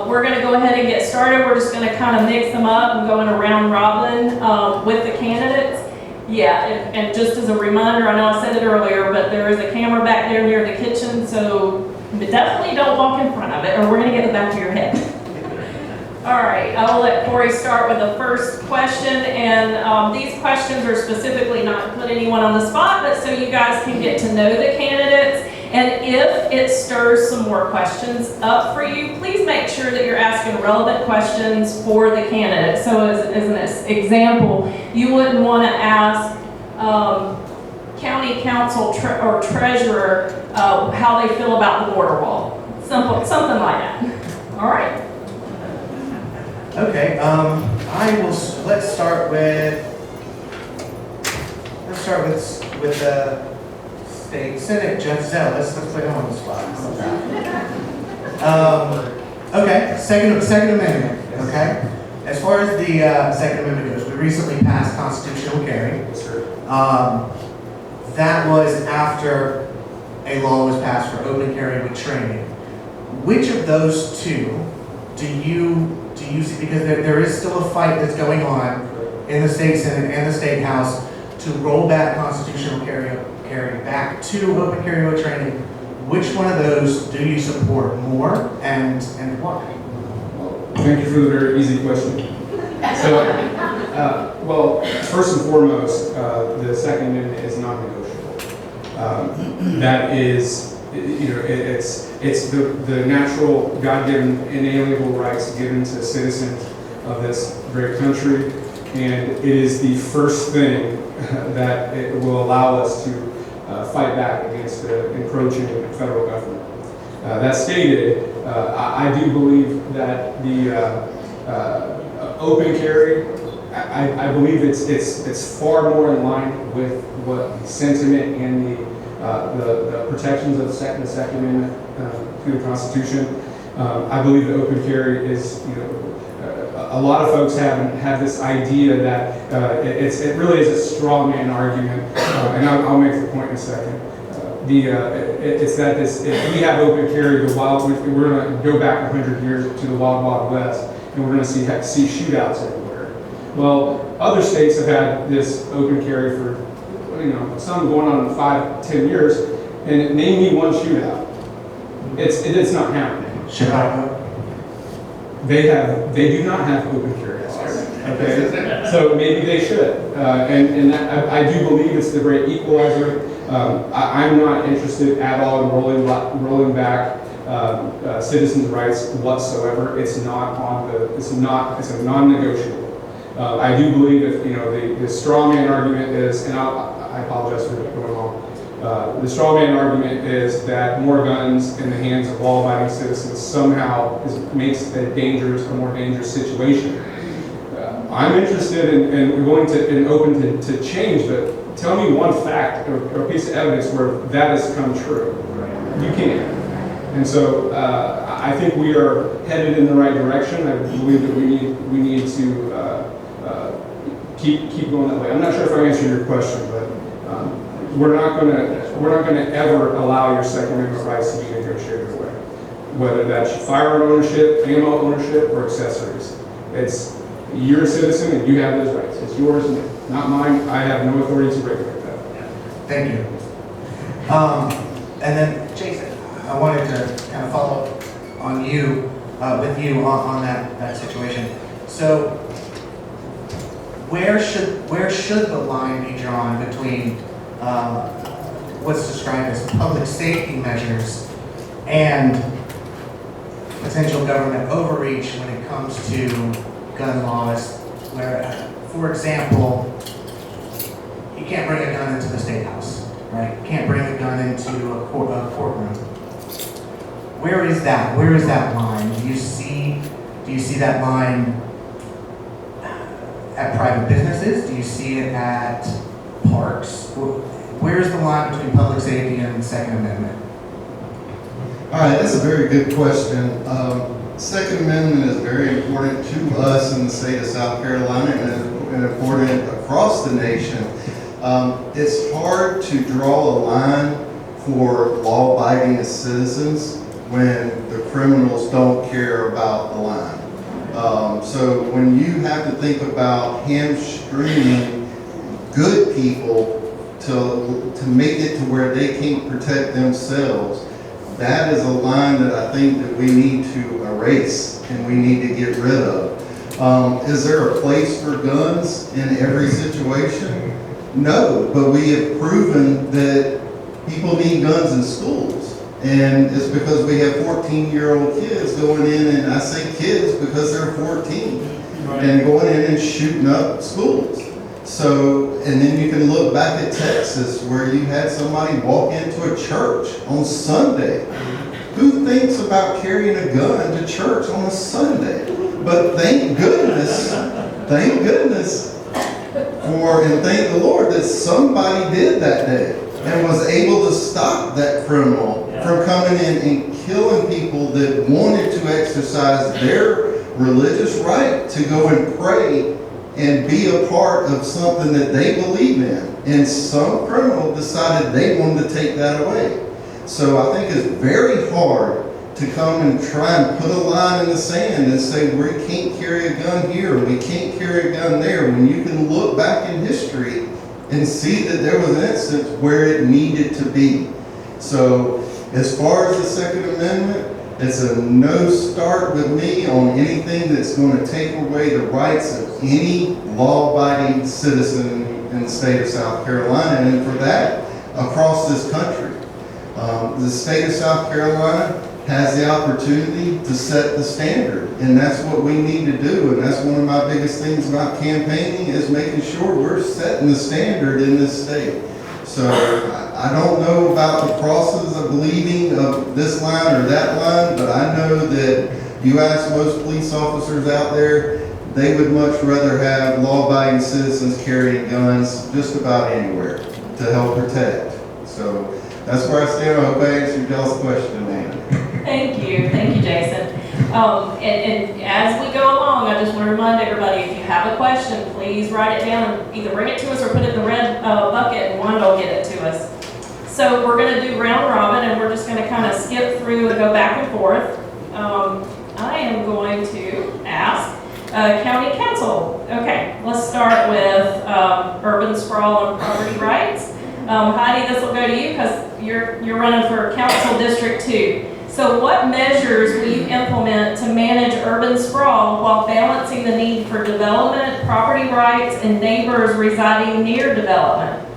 We're going to go ahead and get started. We're just going to kind of mix them up and go in a round robin with the candidates. Yeah, and just as a reminder, I know I said it earlier, but there is a camera back there near the kitchen, so definitely don't walk in front of it or we're going to get the back of your head. All right, I'll let Corey start with the first question, and these questions are specifically not to put anyone on the spot, but so you guys can get to know the candidates. And if it stirs some more questions up for you, please make sure that you're asking relevant questions for the candidate. So as an example, you wouldn't want to ask county council or treasurer how they feel about the border wall. Something like that. All right. Okay, let's start with the State Senate Judge Zell. Let's put him on the spot. Okay, Second Amendment. Okay, as far as the Second Amendment goes, we recently passed constitutional carry. That was after a law was passed for open carry with training. Which of those two do you see, because there is still a fight that's going on in the state Senate and the state House to roll back constitutional carry back to open carry with training. Which one of those do you support more, and why? Thank you for the very easy question. So, well, first and foremost, the Second Amendment is non-negotiable. That is, it's the natural, God-given, inalienable rights given to citizens of this great country, and it is the first thing that it will allow us to fight back against the encroaching federal government. That stated, I do believe that the open carry, I believe it's far more in line with what the sentiment and the protections of the Second Amendment to the Constitution. I believe that open carry is, a lot of folks have this idea that it really is a straw man argument, and I'll make the point in a second. It's that if we have open carry, we're going to go back 100 years to the Wild West, and we're going to see shootouts everywhere. Well, other states have had this open carry for, some going on 5-10 years, and name me one shootout. It's not happening. Chicago. They do not have open carry laws. Okay, so maybe they should, and that, I do believe it's the great equalizer. I'm not interested at all in rolling back citizens' rights whatsoever. It's a non-negotiable. I do believe if the straw man argument is, and I apologize for going on. The straw man argument is that more guns in the hands of law-abiding citizens somehow makes a more dangerous situation. I'm interested and willing and open to change, but tell me one fact or piece of evidence where that has come true. You can't. And so I think we are headed in the right direction. I believe that we need to keep going that way. I'm not sure if I answered your question, but we're not going to ever allow your Second Amendment rights to be negotiated away, whether that's firearm ownership, ammo ownership, or accessories. You're a citizen and you have those rights. It's yours, not mine. I have no authority to regulate that. Thank you. And then Jason, I wanted to kind of follow up on with you on that situation. So, where should the line be drawn between what's described as public safety measures and potential government overreach when it comes to gun laws, where, for example, you can't bring a gun into the state house, right? You can't bring a gun into a courtroom. Where is that line? Do you see that line at private businesses? Do you see it at parks? Where's the line between public safety and the Second Amendment? All right, that's a very good question. Second Amendment is very important to us in the state of South Carolina and important across the nation. It's hard to draw a line for law-abiding citizens when the criminals don't care about the line. So when you have to think about hamstringing good people to make it to where they can't protect themselves, that is a line that I think that we need to erase and we need to get rid of. Is there a place for guns in every situation? No, but we have proven that people need guns in schools. And it's because we have 14-year-old kids going in, and I say kids because they're 14, and going in and shooting up schools. So, and then you can look back at Texas where you had somebody walk into a church on Sunday. Who thinks about carrying a gun to church on a Sunday? But thank goodness, and thank the Lord that somebody did that day and was able to stop that criminal from coming in and killing people that wanted to exercise their religious right to go and pray and be a part of something that they believe in. And some criminal decided they wanted to take that away. So I think it's very hard to come and try and put a line in the sand and say we can't carry a gun here, we can't carry a gun there, when you can look back in history and see that there was an instance where it needed to be. So as far as the Second Amendment, it's a no start with me on anything that's going to take away the rights of any law-abiding citizen in the state of South Carolina, and for that, across this country. The state of South Carolina has the opportunity to set the standard, and that's what we need to do, and that's one of my biggest things about campaigning is making sure we're setting the standard in this state. So I don't know about the process of believing of this line or that line, but I know that you ask most police officers out there, they would much rather have law-abiding citizens carrying guns just about anywhere to help protect. So that's where I stand. I hope I answered y'all's question, man. Thank you, Jason. And as we go along, I just want to remind everybody, if you have a question, please write it down and either bring it to us or put it in the red bucket and Wanda will get it to us. So we're going to do round robin and we're just going to kind of skip through and go back and forth. I am going to ask County Council. Okay, let's start with urban sprawl and property rights. Hydie, this will go to you because you're running for Council District 2. So what measures will you implement to manage urban sprawl while balancing the need for development, property rights, and neighbors residing near development?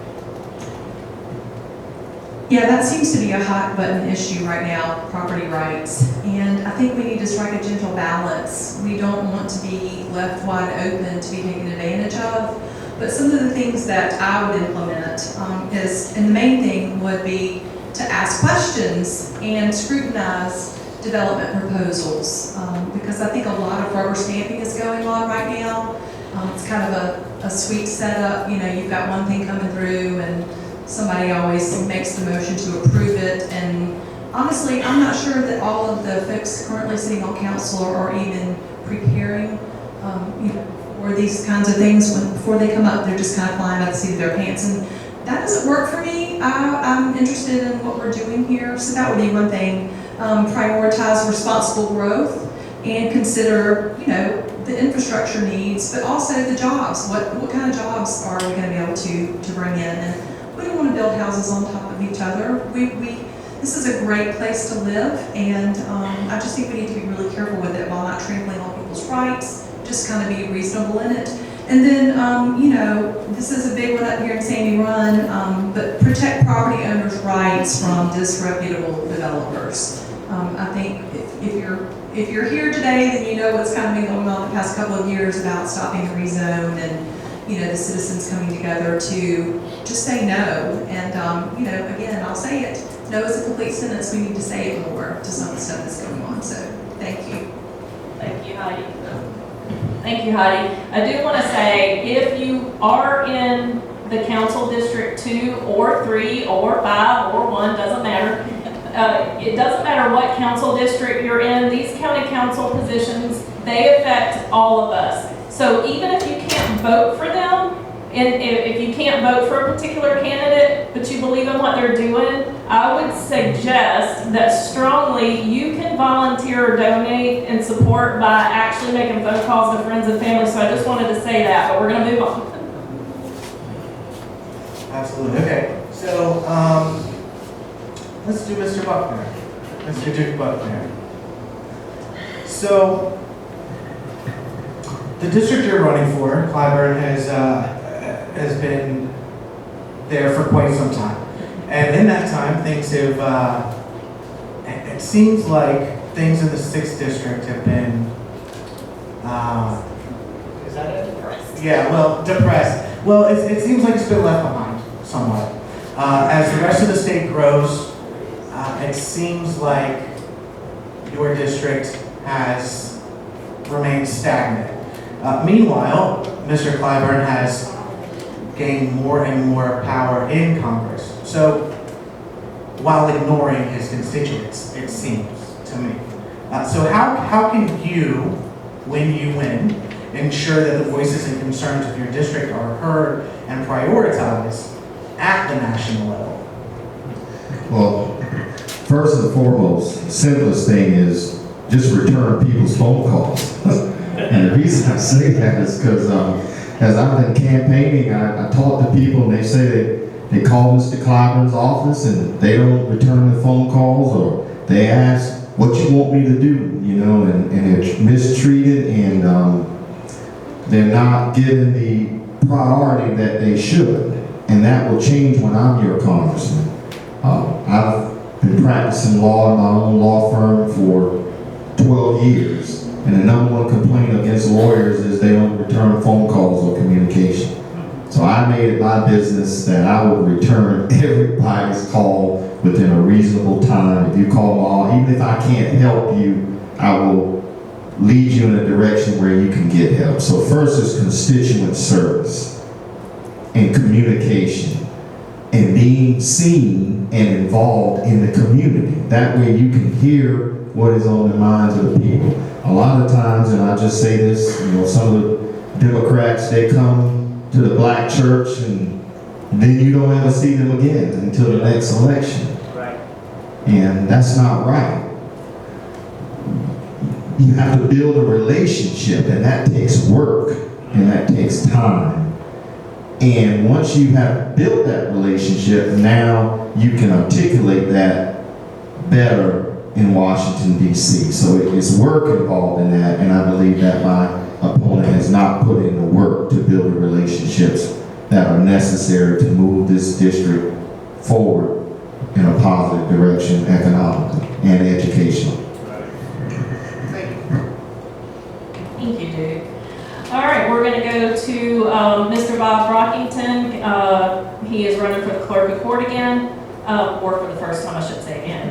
Yeah, that seems to be a hot button issue right now, property rights. And I think we need to strike a gentle balance. We don't want to be left wide open to be taken advantage of. But some of the things that I would implement and the main thing would be to ask questions and scrutinize development proposals. Because I think a lot of rubber stamping is going on right now. It's kind of a sweet setup. You know, you've got one thing coming through and somebody always makes the motion to approve it. And honestly, I'm not sure that all of the folks currently sitting on council are even preparing for these kinds of things. Before they come up, they're just kind of flying by the seat of their pants. And that doesn't work for me. I'm interested in what we're doing here. So that would be one thing. Prioritize responsible growth and consider, the infrastructure needs, but also the jobs. What kind of jobs are we going to be able to bring in? And we don't want to build houses on top of each other. This is a great place to live, and I just think we need to be really careful with it while not trampling on people's rights. Just kind of be reasonable in it. And then, this is a big one up here in Sandy Run, but protect property owners' rights from disreputable developers. I think if you're here today, then you know what's kind of been going on the past couple of years about stopping the rezone and, the citizens coming together to just say no. And, again, I'll say it. No is a complete sentence. We need to say it more to some of the stuff that's going on. So, thank you. Thank you, Hydie. Thank you, Hydie. I do want to say, if you are in the Council District 2 or 3 or 5 or 1, doesn't matter. It doesn't matter what council district you're in. These county council positions, they affect all of us. So even if you can't vote for them, And if you can't vote for a particular candidate, but you believe in what they're doing, I would suggest that strongly you can volunteer or donate and support by actually making phone calls to friends and family. So I just wanted to say that, but we're going to move on. Absolutely. Okay. So let's do Mr. Buckner, Mr. Duke Buckner. So the district you're running for, Clyburn, has been there for quite some time. And in that time, things have, it seems like things in the 6th district have been, is that it? Depressed. Yeah, well, depressed. Well, it seems like it's been left behind somewhat. As the rest of the state grows, it seems like your district has remained stagnant. Meanwhile, Mr. Clyburn has gained more and more power in Congress. So, while ignoring his constituents, it seems to me. So how can you, when you win, ensure that the voices and concerns of your district are heard and prioritized at the national level? Well, first and foremost, the simplest thing is just return people's phone calls. And the reason I say that is because as I've been campaigning, I talk to people and they say they call Mr. Clyburn's office and they don't return the phone calls, or they ask, what you want me to do, you know, and it's mistreated, and they're not given the priority that they should. And that will change when I'm your congressman. I've been practicing law in my own law firm for 12 years. And the number one complaint against lawyers is they don't return phone calls or communication. So I made it my business that I would return everybody's call within a reasonable time. If you call me, even if I can't help you, I will lead you in a direction where you can get help. So first is constituent service and communication and being seen and involved in the community. That way you can hear what is on the minds of the people. A lot of times, and I just say this, you know, some of the Democrats, they come to the black church and then you don't ever see them again until the next election. Right. And that's not right. You have to build a relationship, and that takes work and that takes time. And once you have built that relationship, now you can articulate that better in Washington, D.C. So it's work involved in that, and I believe that my opponent has not put in the work to build the relationships that are necessary to move this district forward in a positive direction economically and educationally. Thank you. Thank you, Duke. All right, we're going to go to Mr. Bob Brockington. He is running for the clerk of court again, or for the first time, I should say again.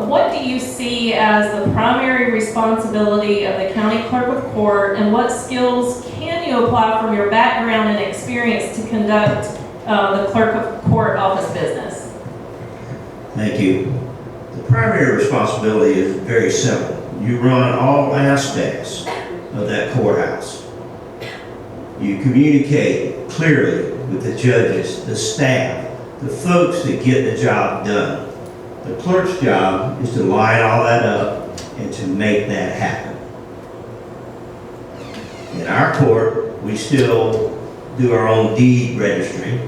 What do you see as the primary responsibility of the county clerk of court, and what skills can you apply from your background and experience to conduct the clerk of court office business? Thank you. The primary responsibility is very simple. You run all aspects of that courthouse. You communicate clearly with the judges, the staff, the folks that get the job done. The clerk's job is to line all that up and to make that happen. In our court, we still do our own deed registry.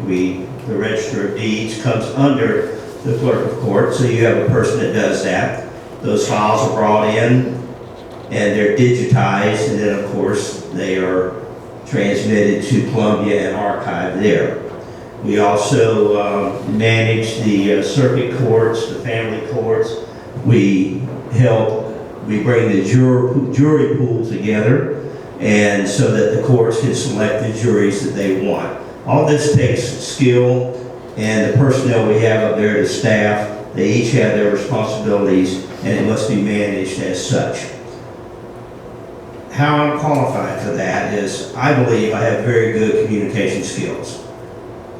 The Register of Deeds comes under the clerk of court, so you have a person that does that. Those files are brought in and they're digitized, and then of course they are transmitted to Columbia and archived there. We also manage the circuit courts, the family courts. We bring the jury pool together, and so that the courts can select the juries that they want. All this takes skill, and the personnel we have up there, the staff, they each have their responsibilities, and it must be managed as such. How I'm qualified for that is I believe I have very good communication skills.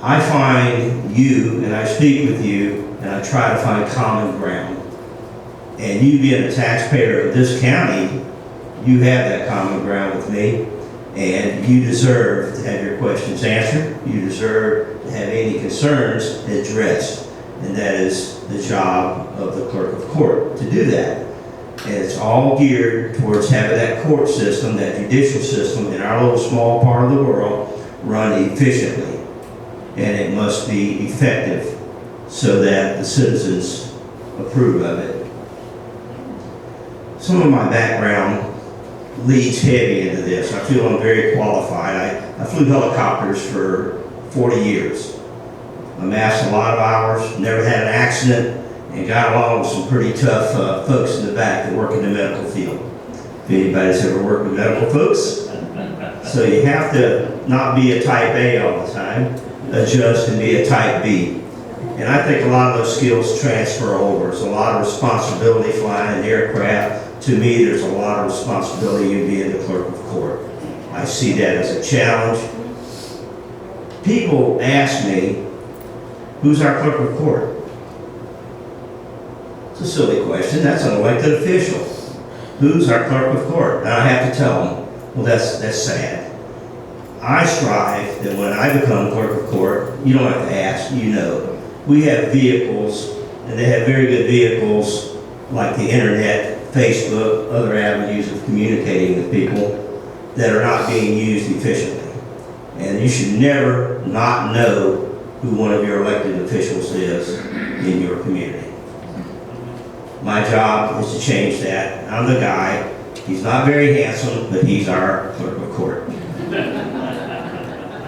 I find you, and I speak with you, and I try to find common ground. And you being a taxpayer of this county, you have that common ground with me. And you deserve to have your questions answered. You deserve to have any concerns addressed. And that is the job of the clerk of court, to do that. And it's all geared towards having that court system, that judicial system in our little small part of the world run efficiently. And it must be effective so that the citizens approve of it. Some of my background leads heavy into this. I feel I'm very qualified. I flew helicopters for 40 years. Amassed a lot of hours, never had an accident, and got along with some pretty tough folks in the back that work in the medical field. If anybody's ever worked with medical folks. So you have to not be a type A all the time, adjust and be a type B. And I think a lot of those skills transfer over. There's a lot of responsibility flying in aircraft. To me, there's a lot of responsibility in being the clerk of court. I see that as a challenge. People ask me, who's our clerk of court? It's a silly question. That's an elected official. Who's our clerk of court? And I have to tell them, well, that's sad. I strive that when I become clerk of court, you don't have to ask, you know. We have vehicles, and they have very good vehicles like the internet, Facebook, other avenues of communicating with people that are not being used efficiently. And you should never not know who one of your elected officials is in your community. My job is to change that. I'm the guy. He's not very handsome, but he's our clerk of court.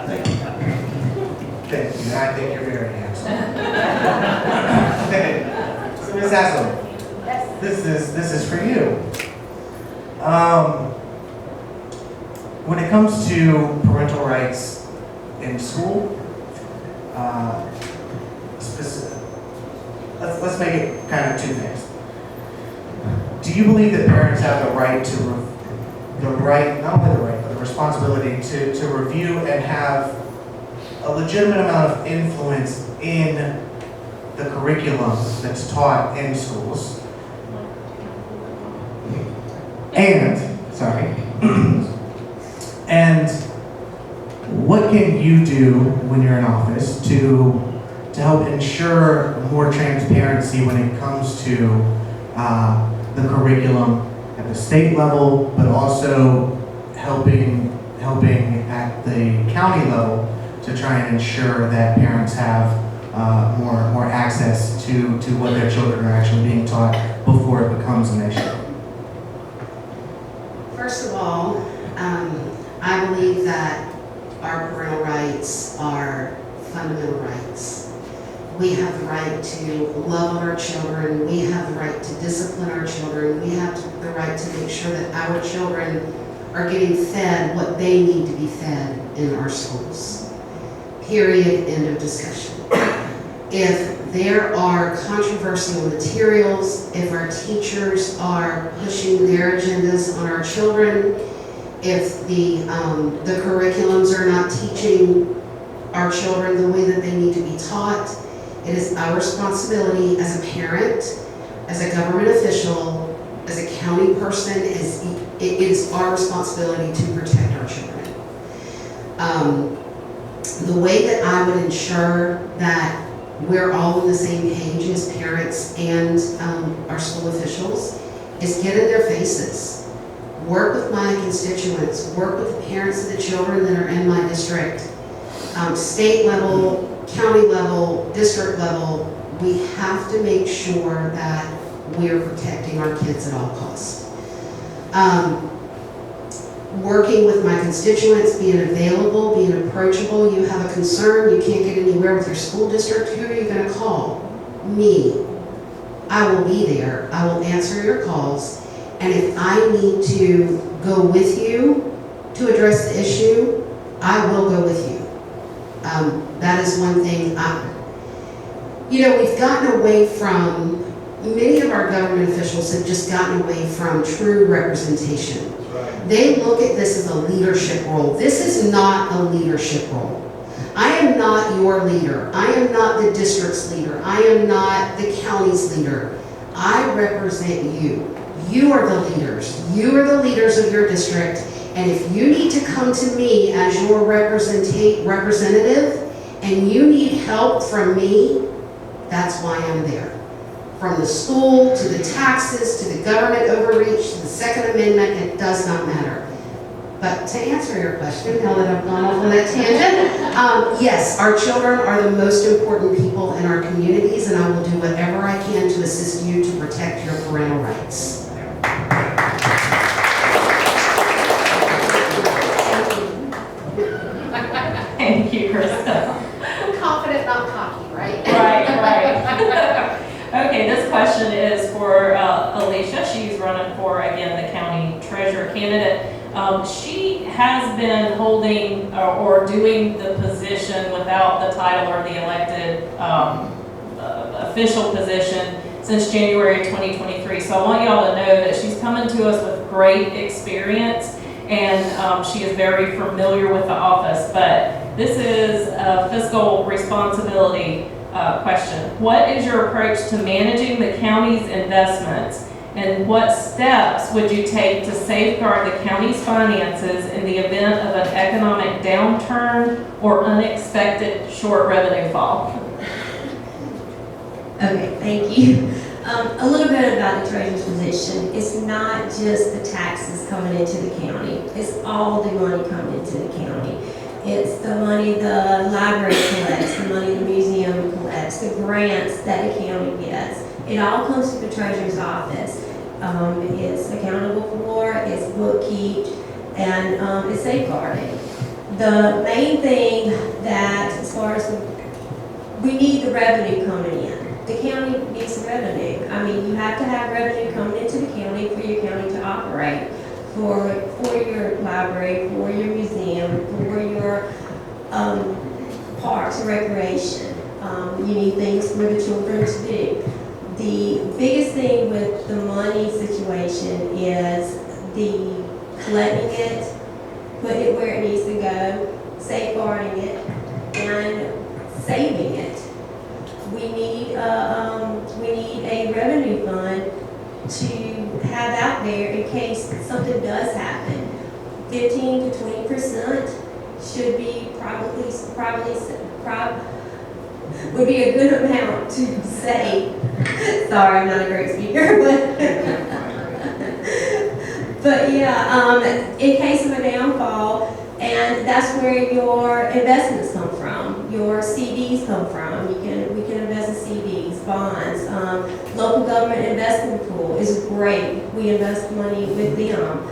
Thank you. Thank you. I think you're very handsome. Okay. So Ms. Hassell, this is for you. When it comes to parental rights in school, let's make it kind of two things. Do you believe that parents have the right to, not only the right, but the responsibility to review and have a legitimate amount of influence in the curriculum that's taught in schools? And what can you do when you're in office to help ensure more transparency when it comes to the curriculum at the state level, but also helping at the county level to try and ensure that parents have more access to what their children are actually being taught before it becomes an issue? First of all, I believe that our parental rights are fundamental rights. We have the right to love our children. We have the right to discipline our children. We have the right to make sure that our children are getting fed what they need to be fed in our schools. Period, end of discussion. If there are controversial materials, if our teachers are pushing their agendas on our children, if the curriculums are not teaching our children the way that they need to be taught, it is our responsibility as a parent, as a government official, as a county person, it is our responsibility to protect our children. The way that I would ensure that we're all on the same page as parents and our school officials is get in their faces. Work with my constituents, work with the parents of the children that are in my district. State level, county level, district level, we have to make sure that we're protecting our kids at all costs. Working with my constituents, being available, being approachable. You have a concern, you can't get anywhere with your school district, who are you going to call? Me. I will be there. I will answer your calls. And if I need to go with you to address the issue, I will go with you. That is one thing. We've gotten away from, many of our government officials have just gotten away from true representation. They look at this as a leadership role. This is not a leadership role. I am not your leader. I am not the district's leader. I am not the county's leader. I represent you. You are the leaders. You are the leaders of your district, And if you need to come to me as your representative and you need help from me, that's why I'm there. From the school, to the taxes, to the government overreach, to the Second Amendment, it does not matter. But to answer your question, now that I've gone off on that tangent, yes, our children are the most important people in our communities, and I will do whatever I can to assist you to protect your parental rights. Thank you, Krista. Confident, not cocky, right? Right. Okay, this question is for Alicia. She's running for, again, the county treasurer candidate. She has been holding or doing the position without the title or the elected official position since January 2023. So I want y'all to know that she's coming to us with great experience, and she is very familiar with the office. But this is a fiscal responsibility question. What is your approach to managing the county's investments, and what steps would you take to safeguard the county's finances in the event of an economic downturn or unexpected short revenue fall? Okay, thank you. A little bit about the treasurer's position. It's not just the taxes coming into the county. It's all the money coming into the county. It's the money the library collects, the money the museum collects, the grants that the county gets. It all comes to the treasurer's office. It's accountable for, it's bookkept, and it's safeguarding. The main thing that, as far as we need the revenue coming in. The county needs revenue. I mean, you have to have revenue coming into the county for your county to operate. For your library, for your museum, for your parks and recreation. You need things for the children to do. The biggest thing with the money situation is the collecting it, putting it where it needs to go, safeguarding it, and saving it. We need a revenue fund to have out there in case something does happen. 15 to 20% should be probably would be a good amount to save. Sorry, I'm not a great speaker, but yeah, in case of a downfall, and that's where your investments come from. Your CDs come from. We can invest in CDs, bonds. Local government investment pool is great. We invest money with them.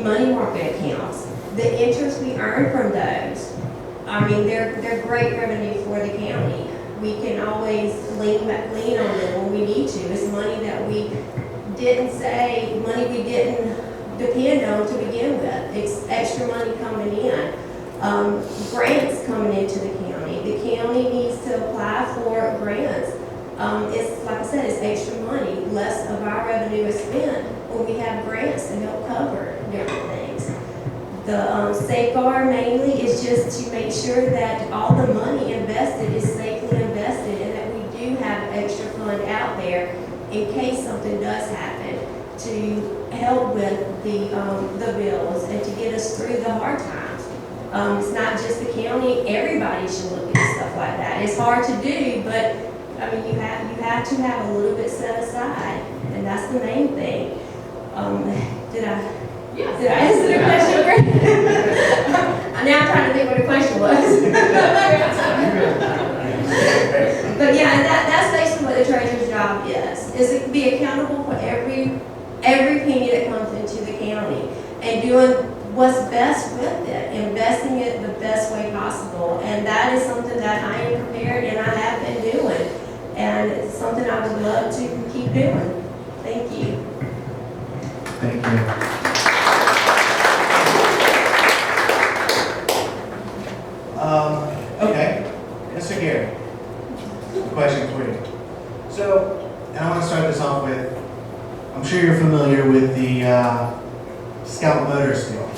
Money market accounts. The interest we earn from those, I mean, they're great revenue for the county. We can always lean on them when we need to. It's money that we didn't depend on to begin with. It's extra money coming in. Grants coming into the county. The county needs to apply for grants. It's like I said, it's extra money. Less of our revenue is spent when we have grants to help cover different things. The safeguard mainly is just to make sure that all the money invested is safely invested, and that we do have an extra fund out there in case something does happen, to help with the bills and to get us through the hard times. It's not just the county, everybody should look at stuff like that. It's hard to do, but I mean, you have to have a little bit set aside, and that's the main thing. Did I answer the question? Now I'm trying to think what the question was. But yeah, that's basically what the treasurer's job is to be accountable for every penny that comes into the county and doing what's best with it, investing it the best way possible. And that is something that I am prepared and I have been doing. And it's something I would love to keep doing. Thank you. Thank you. Okay, Mr. Guerry, question for you. So, and I want to start this off with, I'm sure you're familiar with the Scout Motors deal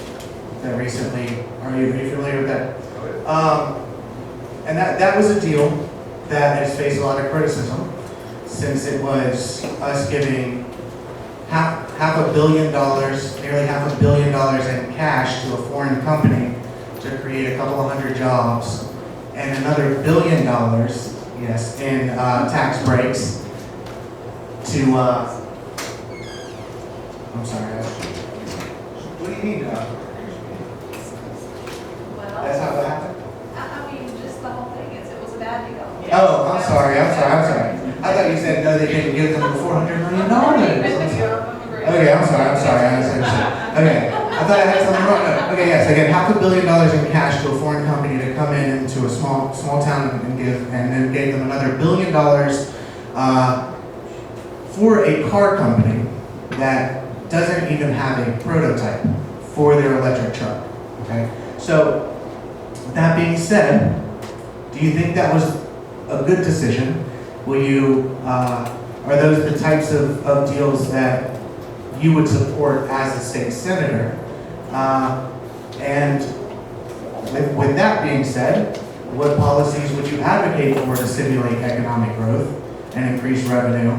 that recently, are you familiar with that? And that was a deal that has faced a lot of criticism since it was us giving half $500 million, nearly $500 million in cash to a foreign company to create a couple of hundred jobs, and another $1 billion, yes, in tax breaks to, I'm sorry. What do you mean, That's how it happened? I mean, just the whole thing, it was a bad deal. Oh, I'm sorry. I thought you said no, they didn't give them the $400 million. Okay, I'm sorry. I misunderstood. Okay, I thought I had something wrong. No. Okay, yes, again, $500 million in cash to a foreign company to come into a small town and then gave them another $1 billion for a car company that doesn't even have a prototype for their electric truck. Okay, so that being said, do you think that was a good decision? Will you, are those the types of deals that you would support as a state senator? And with that being said, what policies would you advocate for to stimulate economic growth and increase revenue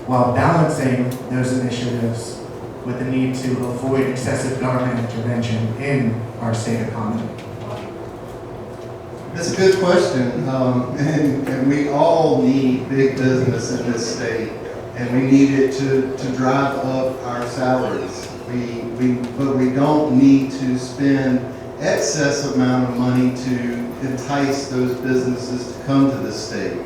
while balancing those initiatives with the need to avoid excessive government intervention in our state economy? That's a good question, and we all need big business in this state, and we need it to drive up our salaries. But we don't need to spend excess amount of money to entice those businesses to come to the state.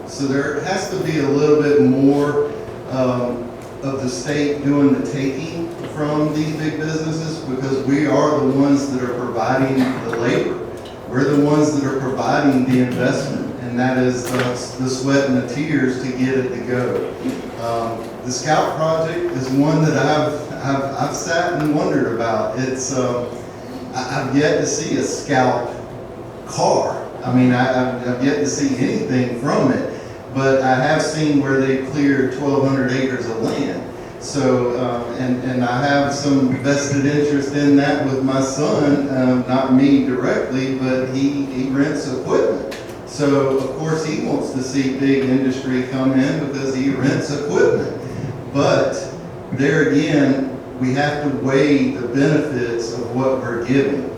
So there has to be a little bit more of the state doing the taking from these big businesses, because we are the ones that are providing the labor. We're the ones that are providing the investment, and that is the sweat and the tears to get it to go. The Scout project is one that I've sat and wondered about. It's I've yet to see a Scout car. I mean, I've yet to see anything from it, but I have seen where they cleared 1,200 acres of land. So, and I have some vested interest in that with my son, not me directly, but he rents equipment. So, of course, he wants to see big industry come in because he rents equipment. But there again, we have to weigh the benefits of what we're giving.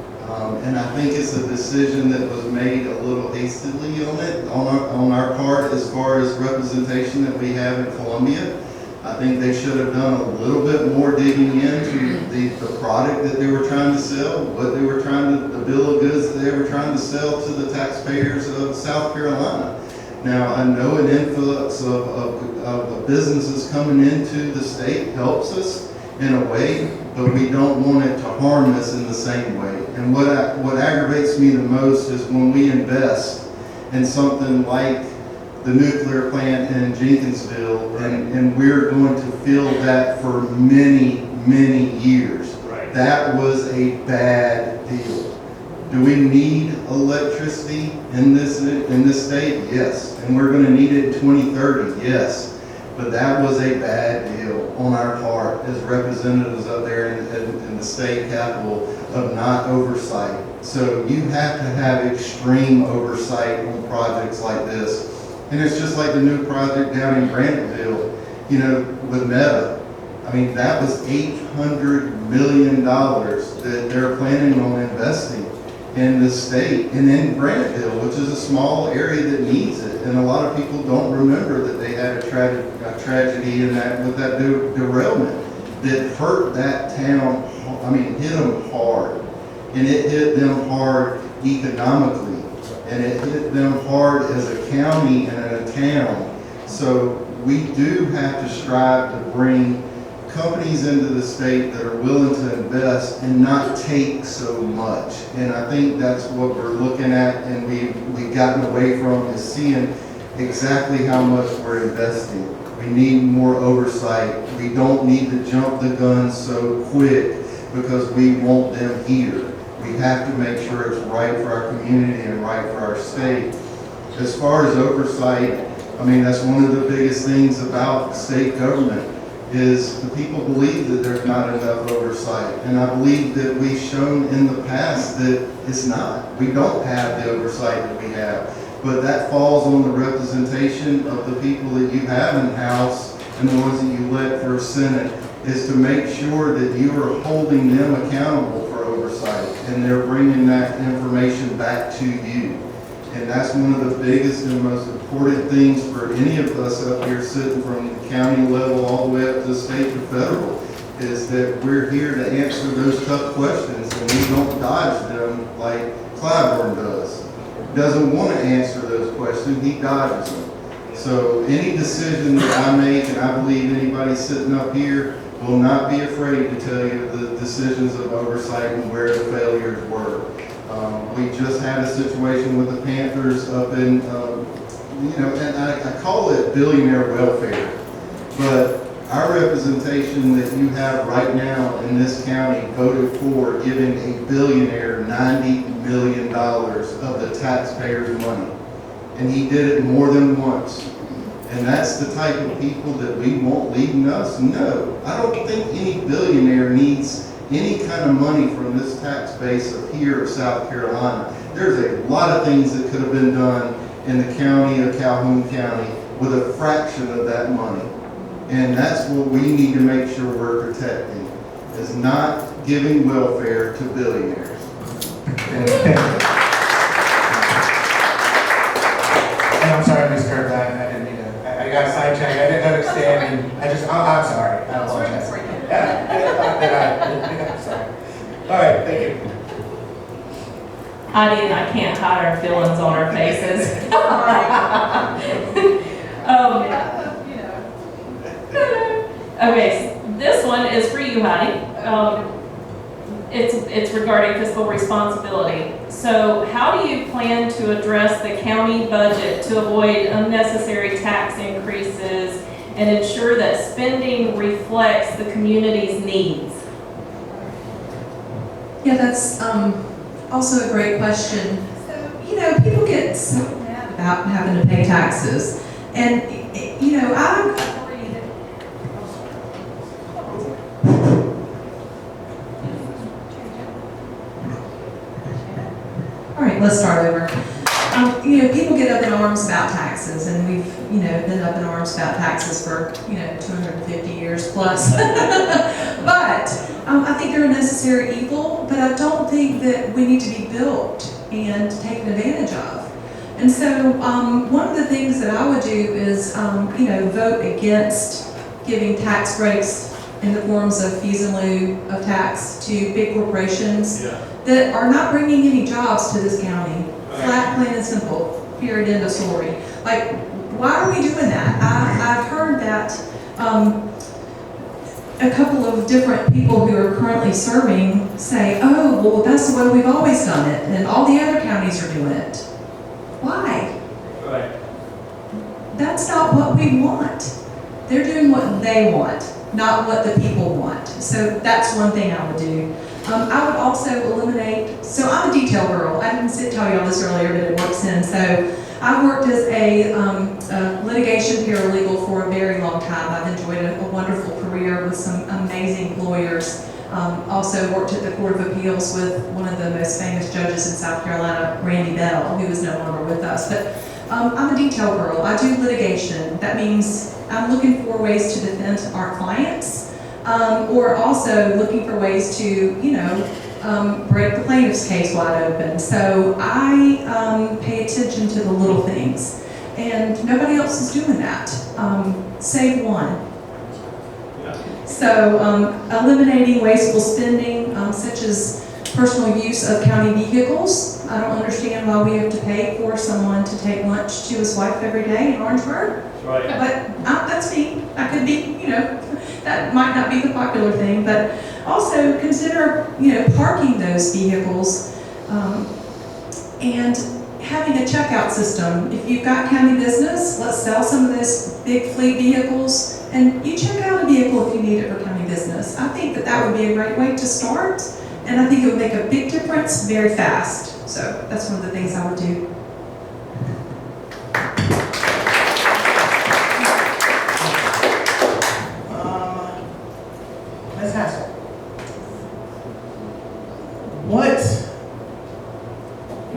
And I think it's a decision that was made a little hastily on our part as far as representation that we have in Columbia. I think they should have done a little bit more digging into the product that they were trying to sell, what they were the bill of goods that they were trying to sell to the taxpayers of South Carolina. Now, I know an influx of businesses coming into the state helps us in a way, but we don't want it to harm us in the same way. And what aggravates me the most is when we invest in something like the nuclear plant in Jenkinsville, and we're going to fill that for many, many years. Right. That was a bad deal. Do we need electricity in this state? Yes. And we're going to need it in 2030? Yes. But that was a bad deal on our part as representatives up there in the state capitol of not oversight. So you have to have extreme oversight on projects like this. And it's just like the new project down in Graniteville, you know, with Meta. I mean, that was $800 million that they're planning on investing in the state and in Graniteville, which is a small area that needs it. And a lot of people don't remember that they had a tragedy in that with that derailment that hurt that town. I mean, hit them hard, and it hit them hard economically. And it hit them hard as a county and a town. So we do have to strive to bring companies into the state that are willing to invest and not take so much. And I think that's what we're looking at, and we've gotten away from, is seeing exactly how much we're investing. We need more oversight. We don't need to jump the gun so quick because we want them here. We have to make sure it's right for our community and right for our state. As far as oversight, I mean, that's one of the biggest things about state government is the people believe that there's not enough oversight. And I believe that we've shown in the past that it's not. We don't have the oversight that we have. But that falls on the representation of the people that you have in-house and the ones that you elect for Senate, is to make sure that you are holding them accountable for oversight, and they're bringing that information back to you. And that's one of the biggest and most important things for any of us up here sitting from the county level all the way up to the state and federal, is that we're here to answer those tough questions, and we don't dodge them like Clyburn does. He doesn't want to answer those questions, he dodges them. So any decision that I make, and I believe anybody sitting up here will not be afraid to tell you the decisions of oversight and where the failures were. We just had a situation with the Panthers up in, and I call it billionaire welfare, but our representation that you have right now in this county voted for giving a billionaire $90 million of the taxpayers' money. And he did it more than once. And that's the type of people that we want leading us? No. I don't think any billionaire needs any kind of money from this tax base of here of South Carolina. There's a lot of things that could have been done in the county of Calhoun County with a fraction of that money. And that's what we need to make sure we're protecting, is not giving welfare to billionaires. And I'm sorry, Ms. Kirkland, I didn't mean to, I got sidetracked, I didn't understand, and I just, I'm sorry, I apologize. I'm sorry. All right, thank you. Hydie and I can't hide our feelings on our faces. Okay, this one is for you, Hydie. It's regarding fiscal responsibility. So how do you plan to address the county budget to avoid unnecessary tax increases and ensure that spending reflects the community's needs? Yeah, that's also a great question. So, people get so mad about having to pay taxes. And, all right, let's start over. People get up in arms about taxes, and we've, been up in arms about taxes for, 250 years plus. But I think they're a necessary evil, but I don't think that we need to be bilked and taken advantage of. And so one of the things that I would do is, vote against giving tax breaks in the forms of fees in lieu of tax to big corporations that are not bringing any jobs to this county. Flat, plain and simple, period, end of story. Like, why are we doing that? I've heard that a couple of different people who are currently serving say, oh, well, that's the way we've always done it, and all the other counties are doing it. Why? Right. That's not what we want. They're doing what they want, not what the people want. So that's one thing I would do. I would also eliminate, so I'm a detail girl. I didn't tell you all this earlier, but it works in. So I worked as a litigation paralegal for a very long time. I've enjoyed a wonderful career with some amazing lawyers. Also worked at the Court of Appeals with one of the most famous judges in South Carolina, Randy Bell, who is no longer with us. But I'm a detail girl. I do litigation. That means I'm looking for ways to defend our clients, or also looking for ways to, break the plaintiff's case wide open. So I pay attention to the little things, and nobody else is doing that, save one. So eliminating wasteful spending, such as personal use of county vehicles. I don't understand why we have to pay for someone to take lunch to his wife every day in Orangeburg. Right. But that's me. I could be, that might not be the popular thing, but also consider, parking those vehicles and having a checkout system. If you've got county business, let's sell some of those big fleet vehicles, and you check out a vehicle if you need it for county business. I think that would be a great way to start, and I think it would make a big difference very fast. So that's one of the things I would do. Ms. Hassell,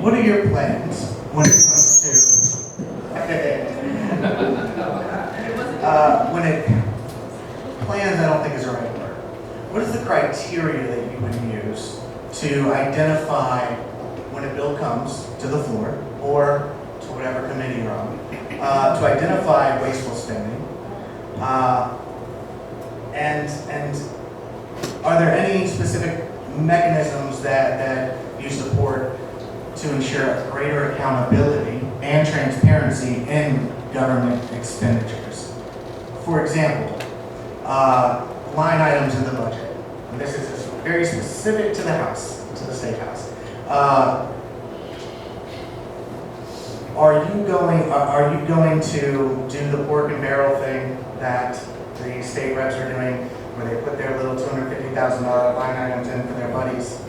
what are your plans when it comes to the criteria that you would use to identify when a bill comes to the floor or to whatever committee you're on, to identify wasteful spending? And are there any specific mechanisms that you support to ensure greater accountability and transparency in government expenditures? For example, line items in the budget. And this is very specific to the House, to the State House. Are you going to do the pork and barrel thing that the state reps are doing, where they put their little $250,000 line items in for their buddies?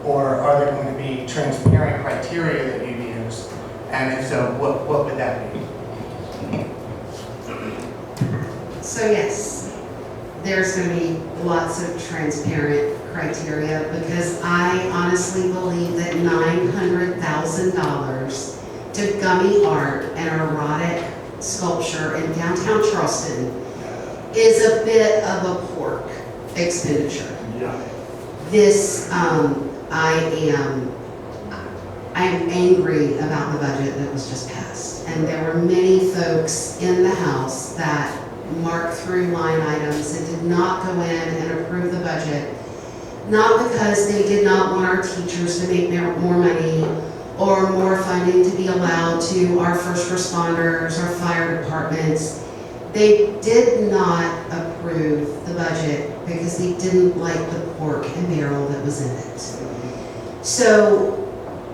Or are there going to be transparent criteria that you use? And if so, what would that be? So yes, there's going to be lots of transparent criteria because I honestly believe that $900,000 to gummy art and erotic sculpture in downtown Charleston is a bit of a pork expenditure. Yeah. This, I am angry about the budget that was just passed. And there were many folks in the House that marked through line items and did not go in and approve the budget. Not because they did not want our teachers to make more money or more funding to be allowed to our first responders, our fire departments. They did not approve the budget because they didn't like the pork and barrel that was in it. So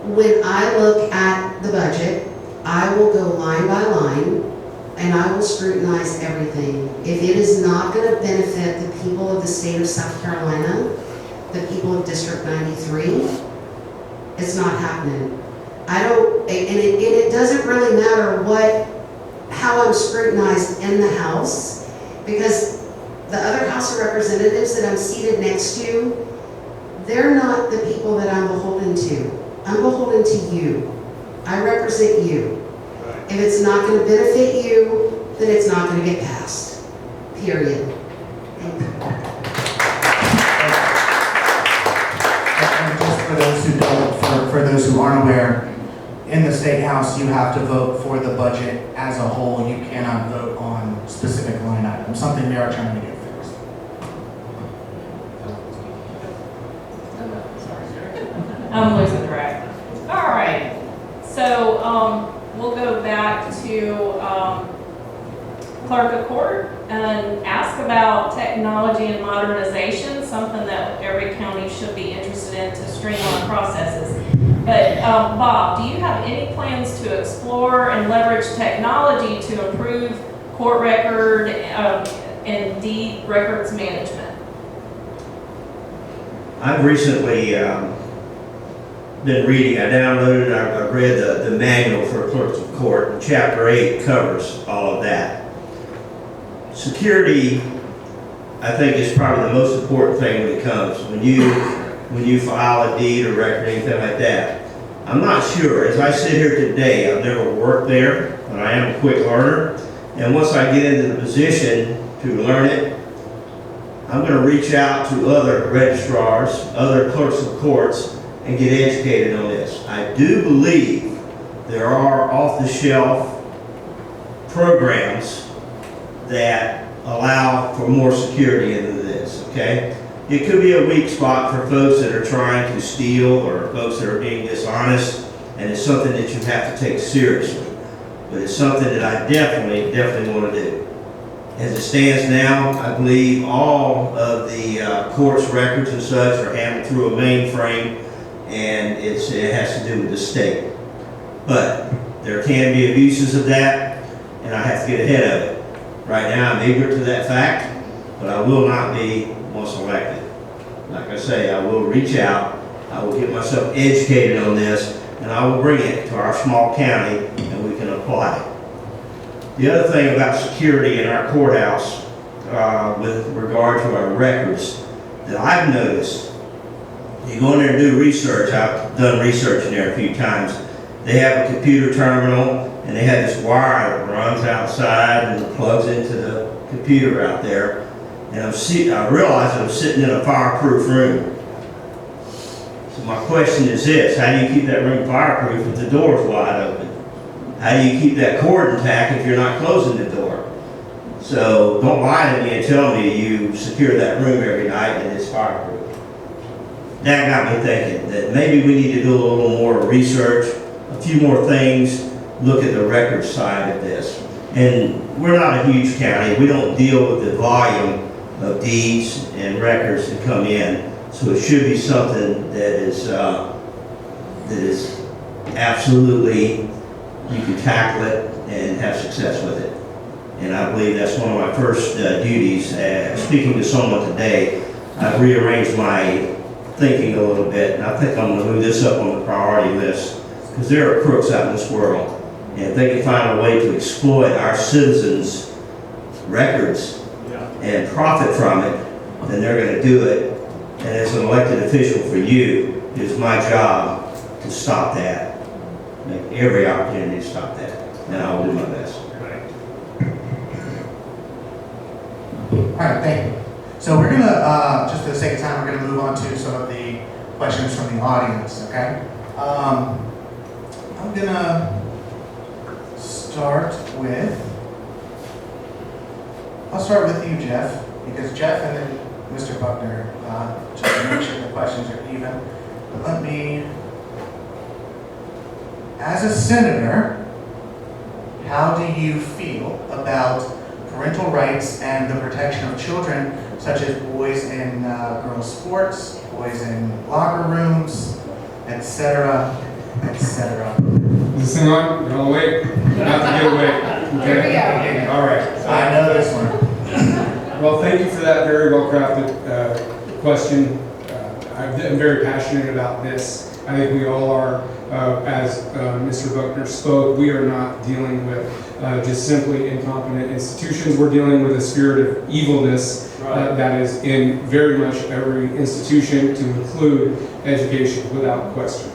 when I look at the budget, I will go line by line and I will scrutinize everything. If it is not going to benefit the people of the state of South Carolina, the people of District 93, it's not happening. It doesn't really matter how I'm scrutinized in the House, because the other House of Representatives that I'm seated next to, they're not the people that I'm beholden to. I'm beholden to you. I represent you. If it's not going to benefit you, then it's not going to get passed. Period. Thank you. And just for those who aren't aware, in the State House, you have to vote for the budget as a whole. You cannot vote on specific line items, something they are trying to get fixed. I'm losing track. All right. So we'll go back to Clerk of Court and ask about technology and modernization, something that every county should be interested in to streamline processes. But Bob, do you have any plans to explore and leverage technology to improve court record and deed records management? I've recently been reading, I downloaded and I read the manual for clerks of court, and Chapter 8 covers all of that. Security, I think, is probably the most important thing when it comes. When you file a deed or record, anything like that. I'm not sure. As I sit here today, I've never worked there, but I am a quick learner. And once I get into the position to learn it, I'm going to reach out to other registrars, other clerks of courts, and get educated on this. I do believe there are off-the-shelf programs that allow for more security into this, okay? It could be a weak spot for folks that are trying to steal or folks that are being dishonest, and it's something that you have to take seriously. But it's something that I definitely want to do. As it stands now, I believe all of the court's records and such are handled through a mainframe, and it has to do with the state. But there can be abuses of that, and I have to get ahead of it. Right now, I'm ignorant to that fact, but I will not be once elected. Like I say, I will reach out, I will get myself educated on this, and I will bring it to our small county, and we can apply it. The other thing about security in our courthouse, with regard to our records, that I've noticed, you go in there and do research. I've done research in there a few times. They have a computer terminal, and they have this wire that runs outside and plugs into the computer out there. and I realize I'm sitting in a fireproof room. So my question is this: how do you keep that room fireproof if the door is wide open? How do you keep that cord intact if you're not closing the door? So don't lie to me and tell me you secure that room every night and it's fireproof. That got me thinking that maybe we need to do a little more research, a few more things, look at the record side of this. And we're not a huge county. We don't deal with the volume of deeds and records that come in. So it should be something that is absolutely, you can tackle it and have success with it. And I believe that's one of my first duties. Speaking to someone today, I've rearranged my thinking a little bit, and I think I'm going to move this up on the priority list, because there are crooks out in this world, and if they can find a way to exploit our citizens' records and profit from it, then they're going to do it. And as an elected official for you, it is my job to stop that, make every opportunity to stop that, and I will do my best. All right, thank you. So we're gonna, just for the sake of time, we're gonna move on to some of the questions from the audience, okay? I'm gonna start with, I'll start with you, Jeff, because Jeff and then Mr. Buckner, just to make sure the questions are even. But let me, as a senator, how do you feel about parental rights and the protection of children, such as boys in girls' sports, boys in locker rooms, etc., etc.? Is this thing on? You're all awake? Not to get awake. Okay. Here we go. All right. I know this one. Well, thank you for that very well-crafted question. I'm very passionate about this. I think we all are. As Mr. Buckner spoke, we are not dealing with just simply incompetent institutions. We're dealing with a spirit of evilness that is in very much every institution, to include education, without question.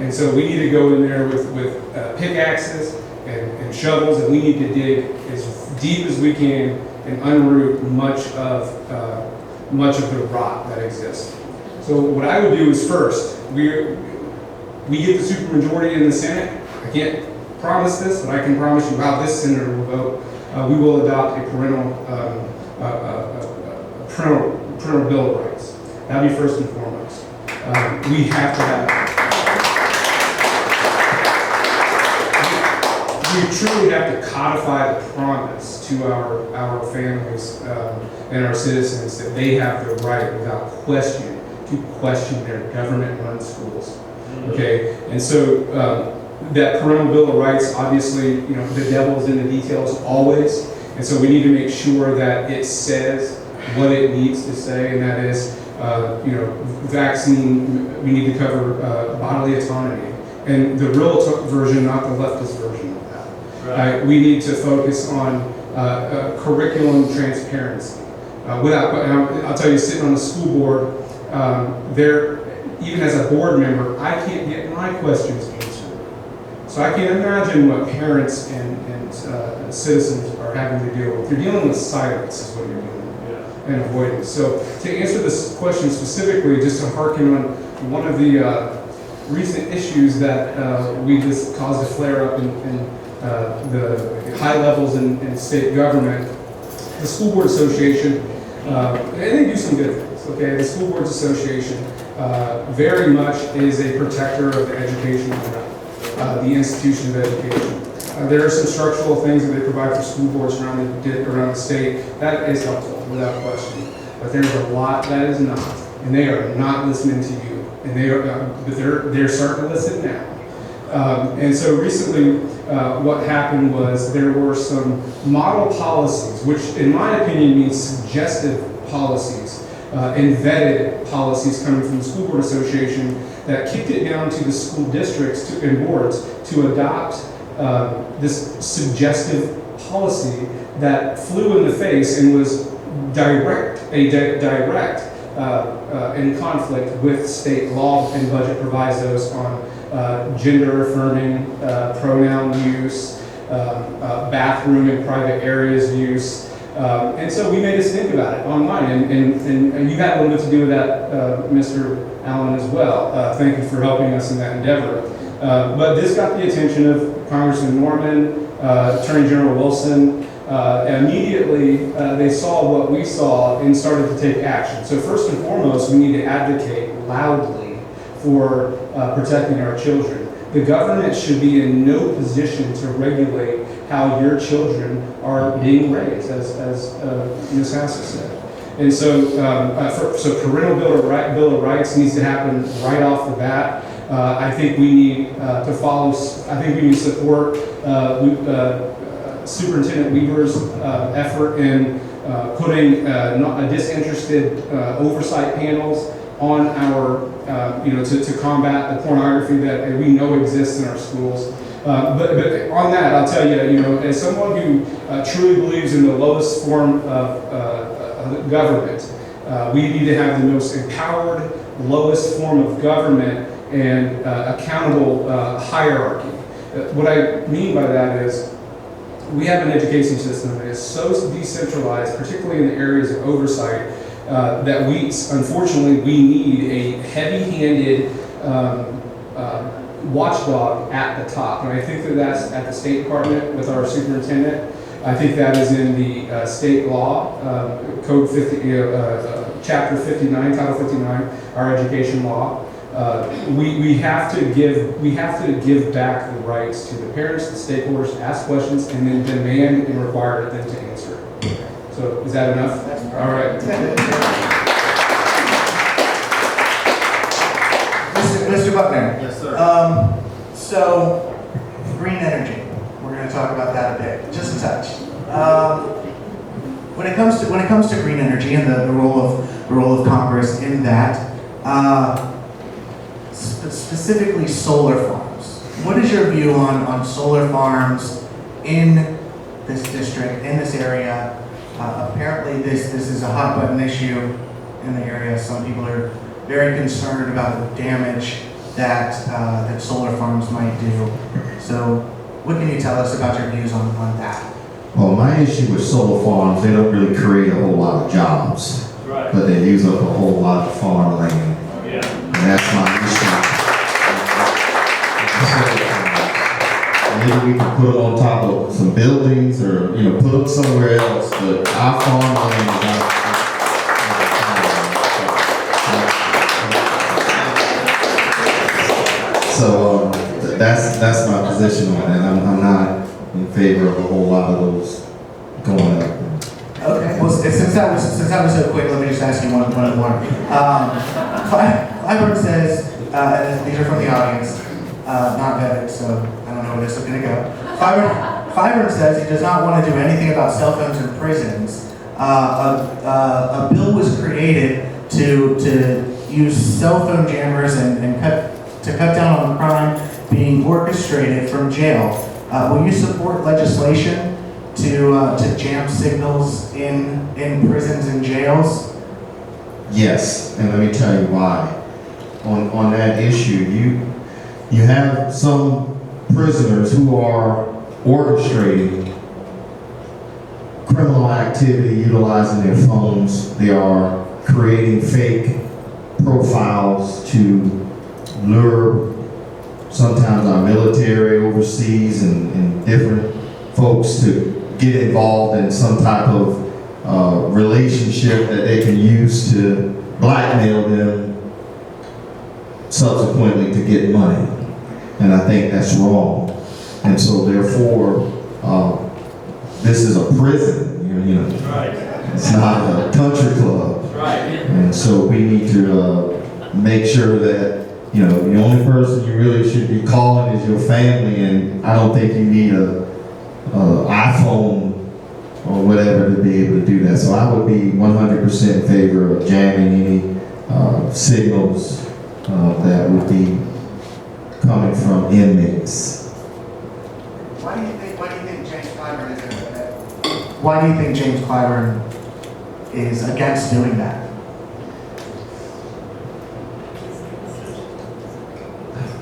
And so we need to go in there with pickaxes and shovels, and we need to dig as deep as we can and unroot much of the rot that exists. So what I would do is, first, we get the supermajority in the Senate. I can't promise this, but I can promise you how this senator will vote. We will adopt a parental bill of rights. That'll be first and foremost. We have to have. We truly have to codify the promise to our families and our citizens that they have the right, without question, to question their government-run schools. Okay, and so that parental bill of rights, obviously, the devil's in the details always, and so we need to make sure that it says what it needs to say, and that is, vaccine. We need to cover bodily autonomy, and the real version, not the leftist version of that. Right. We need to focus on curriculum transparency. I'll tell you, sitting on the school board, even as a board member, I can't get my questions answered. So I can't imagine what parents and citizens are having to deal with. You're dealing with silence is what you're dealing with, and avoidance. So to answer this question specifically, just to harken on one of the recent issues that we just caused a flare up in the high levels in state government, the School Board Association, and they do some good things, okay? The School Boards Association very much is a protector of the educational realm, the institution of education. There are some structural things that they provide for school boards around the state. That is helpful, without question. But there's a lot that is not, and they are not listening to you. And they're starting to listen now. And so recently, what happened was there were some model policies, which in my opinion means suggestive policies, and vetted policies coming from the School Board Association that kicked it down to the school districts and boards to adopt this suggestive policy that flew in the face and was direct in conflict with state law and budget provisos on gender-affirming pronoun use, bathroom in private areas use, And so we made us think about it online, and you had a little bit to do with that, Mr. Allen, as well. Thank you for helping us in that endeavor. But this got the attention of Congressman Norman, Attorney General Wilson. Immediately, they saw what we saw and started to take action. So first and foremost, we need to advocate loudly for protecting our children. The government should be in no position to regulate how your children are being raised, as Ms. Hassell said. And so, so parental bill of rights needs to happen right off the bat. I think we need to follow. I think we need to support Superintendent Weaver's effort in putting disinterested oversight panels on our, to combat the pornography that we know exists in our schools. But on that, I'll tell you, as someone who truly believes in the lowest form of government, we need to have the most empowered, lowest form of government and accountable hierarchy. What I mean by that is we have an education system that is so decentralized, particularly in the areas of oversight, that unfortunately, we need a heavy-handed watchdog at the top. And I think that that's at the State Department with our superintendent. I think that is in the state law, Code 50, Chapter 59, Title 59, our education law. We have to give back the rights to the parents, the stakeholders, to ask questions, and then demand and require them to answer. So is that enough? All right. Mr. Buckner. Yes, sir. So, green energy. We're going to talk about that a bit, just a touch. When it comes to green energy and the role of Congress in that, specifically solar farms. What is your view on solar farms in this district, in this area? Apparently, this is a hot button issue in the area. Some people are very concerned about the damage that solar farms might do. So, what can you tell us about your views on that? Well, my issue with solar farms, they don't really create a whole lot of jobs, Right. but they use up a whole lot of farm land. Yeah. And that's my issue. Maybe we can put them on top of some buildings or, put them somewhere else, but our farm land is not. So that's my position on it. I'm not in favor of a whole lot of those going up. Okay. Well, since that was so quick, let me just ask you one more. Clyburn says, and these are from the audience, not vetted, so I don't know where this is going to go. Clyburn says he does not want to do anything about cell phones in prisons. A bill was created to use cell phone jammers and cut down on crime being orchestrated from jail. Will you support legislation to jam signals in prisons and jails? Yes, and let me tell you why. On that issue, you have some prisoners who are orchestrating criminal activity utilizing their phones. They are creating fake profiles to lure sometimes our military overseas and different folks to get involved in some type of relationship that they can use to blackmail them subsequently to get money. And I think that's wrong. And so therefore, this is a prison, Right. It's not a country club. Right. And so we need to make sure that, the only person you really should be calling is your family, and I don't think you need a iPhone or whatever to be able to do that. So I would be 100% in favor of jamming any signals that would be coming from inmates. Why do you think James Clyburn is doing that? Why do you think James Clyburn is against doing that?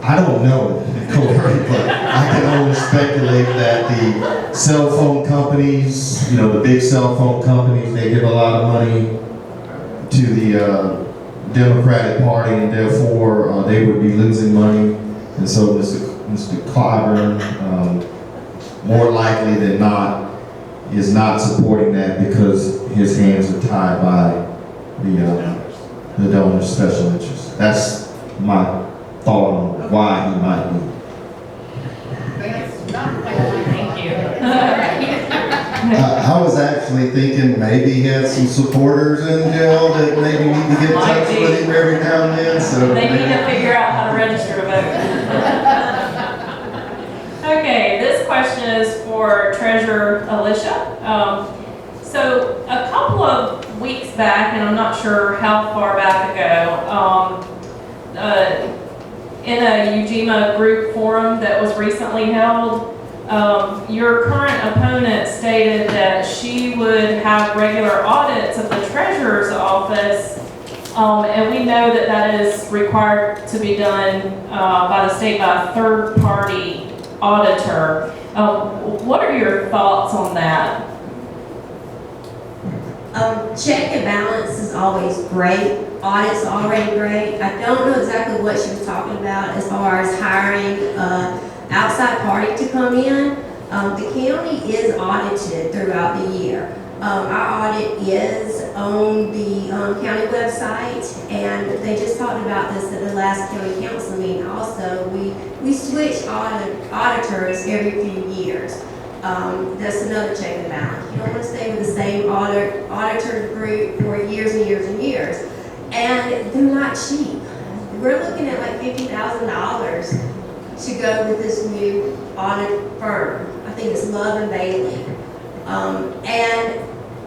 I don't know, Corey, but I can only speculate that the cell phone companies, the big cell phone companies, they give a lot of money to the Democratic Party, and therefore they would be losing money. And so Mr. Clyburn, more likely than not, is not supporting that because his hands are tied by the donor special interest. That's my thought on why he might be. Thank you. I was actually thinking maybe he had some supporters in jail that maybe need to get in touch with him every now and then, so. They need to figure out how to register to vote. Okay, this question is for Treasurer Alicia. So a couple of weeks back, and I'm not sure how far back ago, in a UGMA group forum that was recently held, your current opponent stated that she would have regular audits of the treasurer's office, and we know that that is required to be done by the state by a third-party auditor. What are your thoughts on that? Check and balance is always great. Audit's already great. I don't know exactly what she was talking about as far as hiring outside party to come in. The county is audited throughout the year. Our audit is on the county website, and they just talked about this at the last county council meeting also. We switch auditors every few years. That's another check and balance. You don't want to stay with the same auditor group for years and years and years. And they're not cheap. We're looking at like $50,000 to go with this new audit firm. I think it's Love and Bailey. And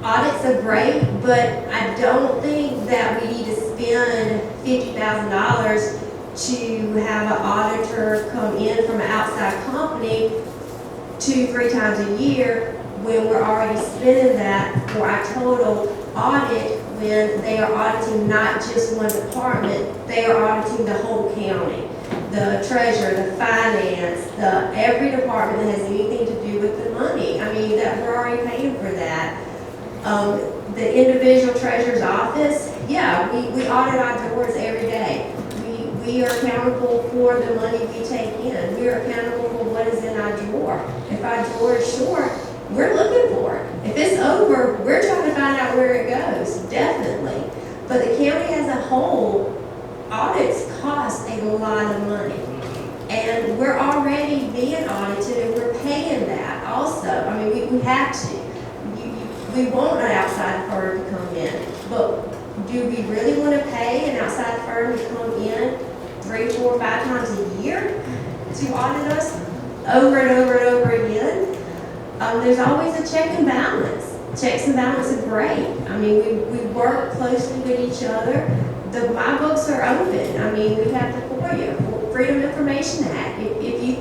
audits are great, but I don't think that we need to spend $50,000 to have an auditor come in from an outside company 2-3 times a year when we're already spending that for our total audit, when they are auditing not just one department, they are auditing the whole county. The treasurer, the finance, every department that has anything to do with the money. I mean, that we're already paying for that. The individual treasurer's office, yeah, we audit our doors every day. We are accountable for the money we take in. We are accountable for what is in our drawer. If our drawer is short, we're looking for it. If it's over, we're trying to find out where it goes, definitely. But the county as a whole, audits cost a lot of money. And we're already being audited and we're paying that also. I mean, we have to. We want an outside firm to come in. But do we really want to pay an outside firm to come in 3, 4, 5 times a year to audit us over and over and over again? There's always a check and balance. Checks and balances are great. I mean, we work closely with each other. My books are open. I mean, we have the FOIA, Freedom of Information Act. If you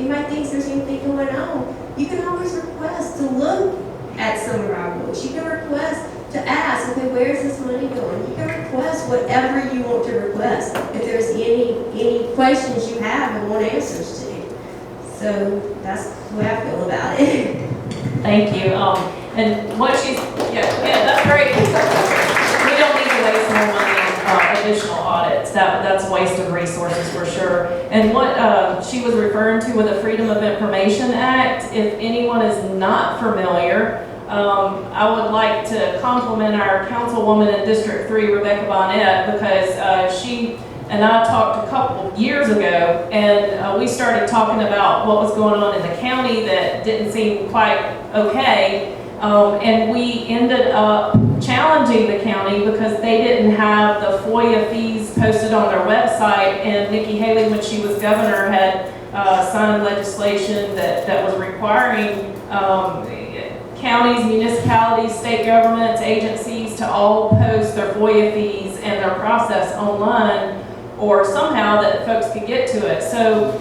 might think there's anything going on, you can always request to look at some of our books. You can request to ask, okay, where's this money going? You can request whatever you want to request if there's any questions you have and want answers to. So that's the way I feel about it. Thank you. And what she's, that's great. We don't need to waste more money on additional audits. That's a waste of resources for sure. And what she was referring to with the Freedom of Information Act, if anyone is not familiar, I would like to compliment our councilwoman in District 3, Rebecca Bonnet, because she and I talked a couple years ago, and we started talking about what was going on in the county that didn't seem quite okay, and we ended up challenging the county because they didn't have the FOIA fees posted on their website, and Nikki Haley, when she was governor, had signed legislation that was requiring counties, municipalities, state governments, agencies to all post their FOIA fees and their process online, or somehow that folks could get to it. So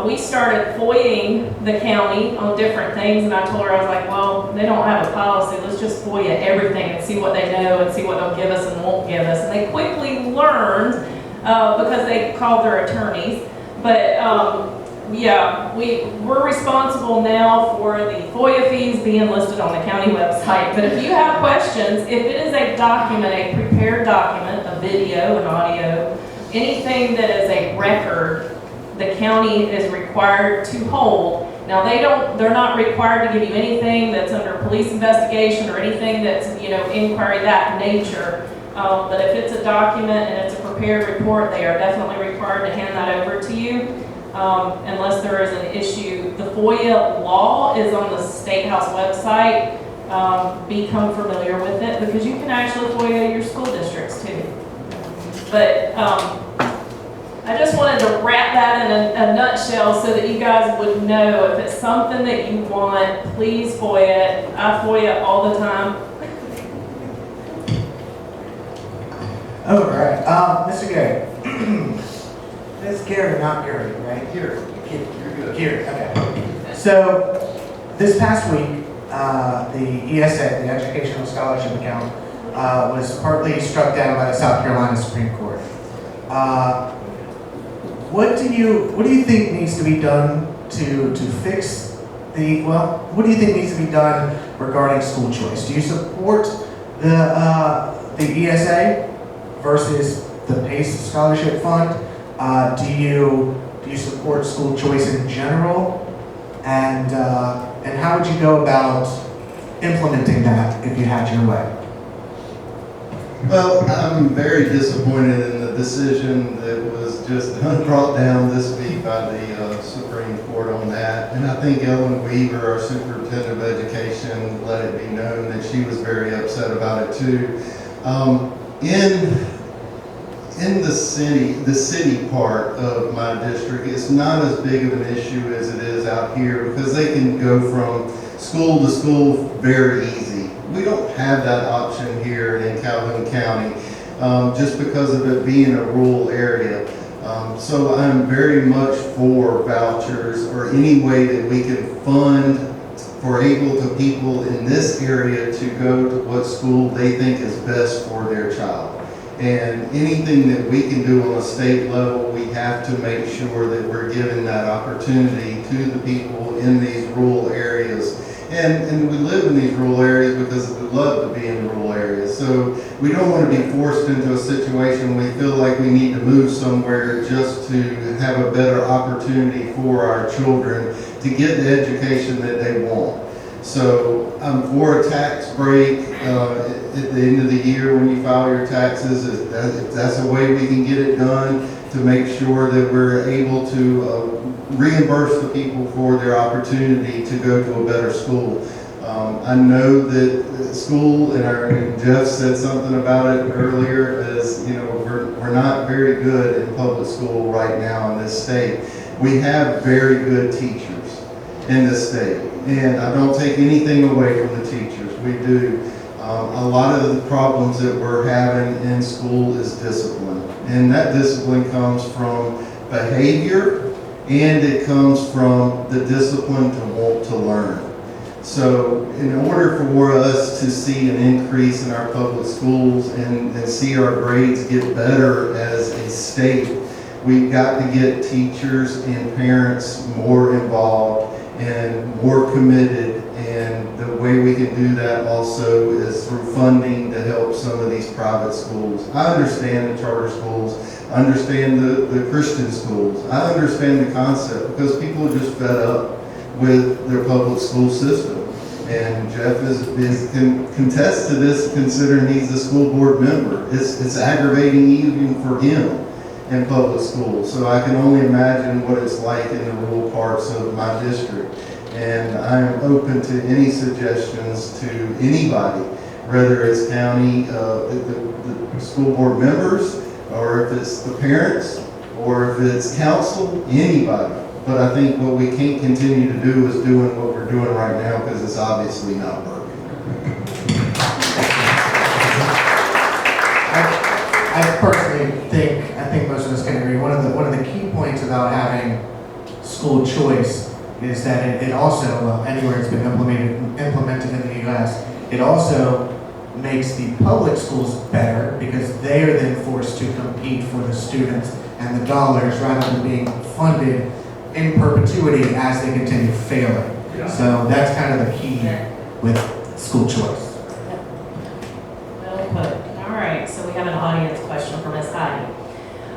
we started FOIAing the county on different things, and I told her, I was like, well, they don't have a policy, let's just FOIA everything and see what they know and see what they'll give us and won't give us. And they quickly learned, because they called their attorneys, but yeah, we're responsible now for the FOIA fees being listed on the county website. But if you have questions, if it is a document, a prepared document, a video, an audio, anything that is a record, the county is required to hold. Now, they're not required to give you anything that's under police investigation or anything that's, inquiry that nature. But if it's a document and it's a prepared report, they are definitely required to hand that over to you, unless there is an issue. The FOIA law is on the State House website. Become familiar with it because you can actually FOIA your school districts too. But I just wanted to wrap that in a nutshell so that you guys would know if it's something that you want, please FOIA it. I FOIA all the time. All right, Mr. Guerry. It's Guerry, not Guerry, right? Here, you're good. Here, okay. So, this past week, the ESA, the Educational Scholarship Account, was partly struck down by the South Carolina Supreme Court. What do you think needs to be done to fix what do you think needs to be done regarding school choice? Do you support the ESA versus the PACE Scholarship Fund? Do you support school choice in general? And how would you go about implementing that if you had your way? Well, I'm very disappointed in the decision that was just brought down this week by the Supreme Court on that. And I think Ellen Weaver, our Superintendent of Education, let it be known that she was very upset about it too. In the city part of my district, it's not as big of an issue as it is out here because they can go from school to school very easy. We don't have that option here in Calhoun County just because of it being a rural area. So I'm very much for vouchers or any way that we can fund for people in this area to go to what school they think is best for their child. And anything that we can do on a state level, we have to make sure that we're giving that opportunity to the people in these rural areas. And we live in these rural areas because we love to be in rural areas. So we don't want to be forced into a situation where we feel like we need to move somewhere just to have a better opportunity for our children to get the education that they want. So I'm for a tax break at the end of the year when you file your taxes. If that's a way we can get it done to make sure that we're able to reimburse the people for their opportunity to go to a better school. I know that school, and Jeff said something about it earlier, is we're not very good in public school right now in this state. We have very good teachers in this state, and I don't take anything away from the teachers. We do. A lot of the problems that we're having in school is discipline, and that discipline comes from behavior, and it comes from the discipline to want to learn. So in order for us to see an increase in our public schools and see our grades get better as a state, we've got to get teachers and parents more involved and more committed. And the way we can do that also is through funding to help some of these private schools. I understand the charter schools. I understand the Christian schools. I understand the concept because people are just fed up with their public school system. And Jeff can contest to this considering he's a school board member. It's aggravating even for him in public schools. So I can only imagine what it's like in the rural parts of my district. And I am open to any suggestions to anybody, whether it's county, the school board members, or if it's the parents, or if it's council, anybody. But I think what we can't continue to do is doing what we're doing right now because it's obviously not working. I personally think most of us can agree. One of the key points about having school choice is that it also, anywhere it's been implemented in the U.S., it also makes the public schools better because they are then forced to compete for the students and the dollars rather than being funded in perpetuity as they continue failing. So that's kind of the key with school choice. Well put. All right, so we have an audience question for Ms. Hydie.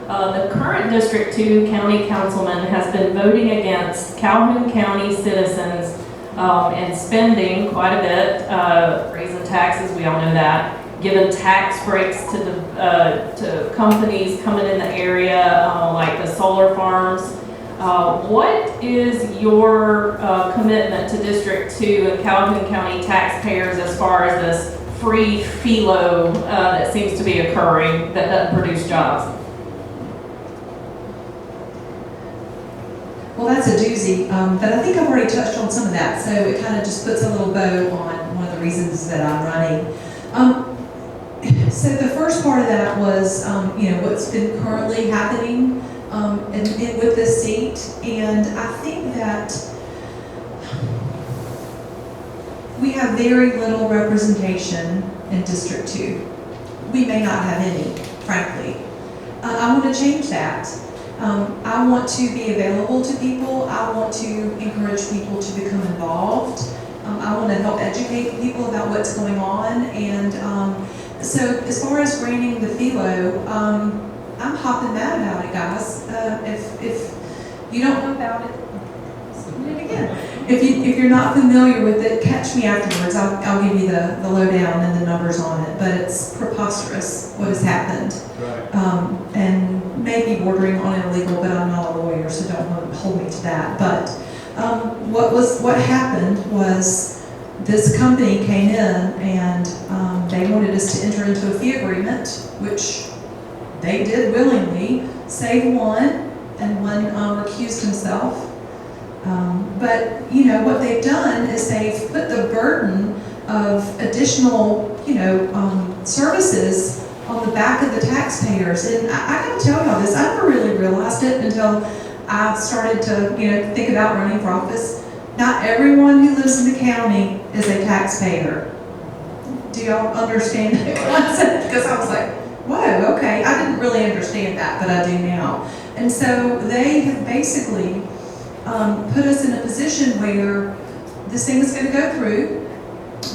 The current District 2 County Councilman has been voting against Calhoun County citizens and spending quite a bit, raising taxes, we all know that, giving tax breaks to companies coming in the area, like the solar farms. What is your commitment to District 2 and Calhoun County taxpayers as far as this free philo that seems to be occurring that doesn't produce jobs? Well, that's a doozy, but I think I've already touched on some of that, so it kind of just puts a little bow on one of the reasons that I'm running. So the first part of that was, what's been currently happening with this seat, and I think that we have very little representation in District 2. We may not have any, frankly. I want to change that. I want to be available to people. I want to encourage people to become involved. I want to help educate people about what's going on. And so as far as granting the philo, I'm hopping mad about it, guys. If you don't know about it, let's do it again. If you're not familiar with it, catch me afterwards. I'll give you the lowdown and the numbers on it. But it's preposterous what has happened. Right. And maybe bordering on illegal, but I'm not a lawyer, so don't hold me to that. But what happened was this company came in and they wanted us to enter into a fee agreement, which they did willingly, save one, and one recused himself. But what they've done is they've put the burden of additional services on the back of the taxpayers. And I gotta tell y'all this, I never really realized it until I started to think about running for office. Not everyone who lives in the county is a taxpayer. Do y'all understand that concept? Because I was like, whoa, okay, I didn't really understand that, but I do now. And so they have basically put us in a position where this thing is going to go through.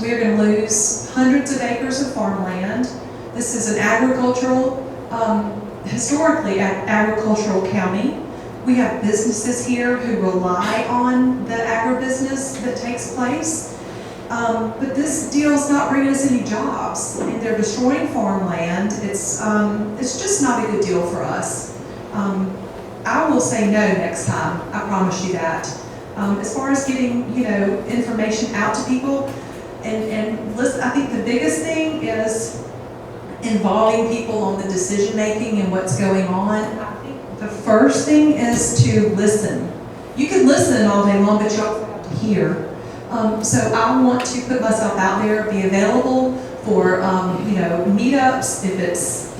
We're going to lose hundreds of acres of farmland. This is an agricultural, historically agricultural county. We have businesses here who rely on the agribusiness that takes place. But this deal's not bringing us any jobs, and they're destroying farmland. It's just not a good deal for us. I will say no next time. I promise you that. As far as getting information out to people, and listen, I think the biggest thing is involving people on the decision making and what's going on. I think the first thing is to listen. You can listen all day long, but you also have to hear. So I want to put myself out there, be available for meetups, if it's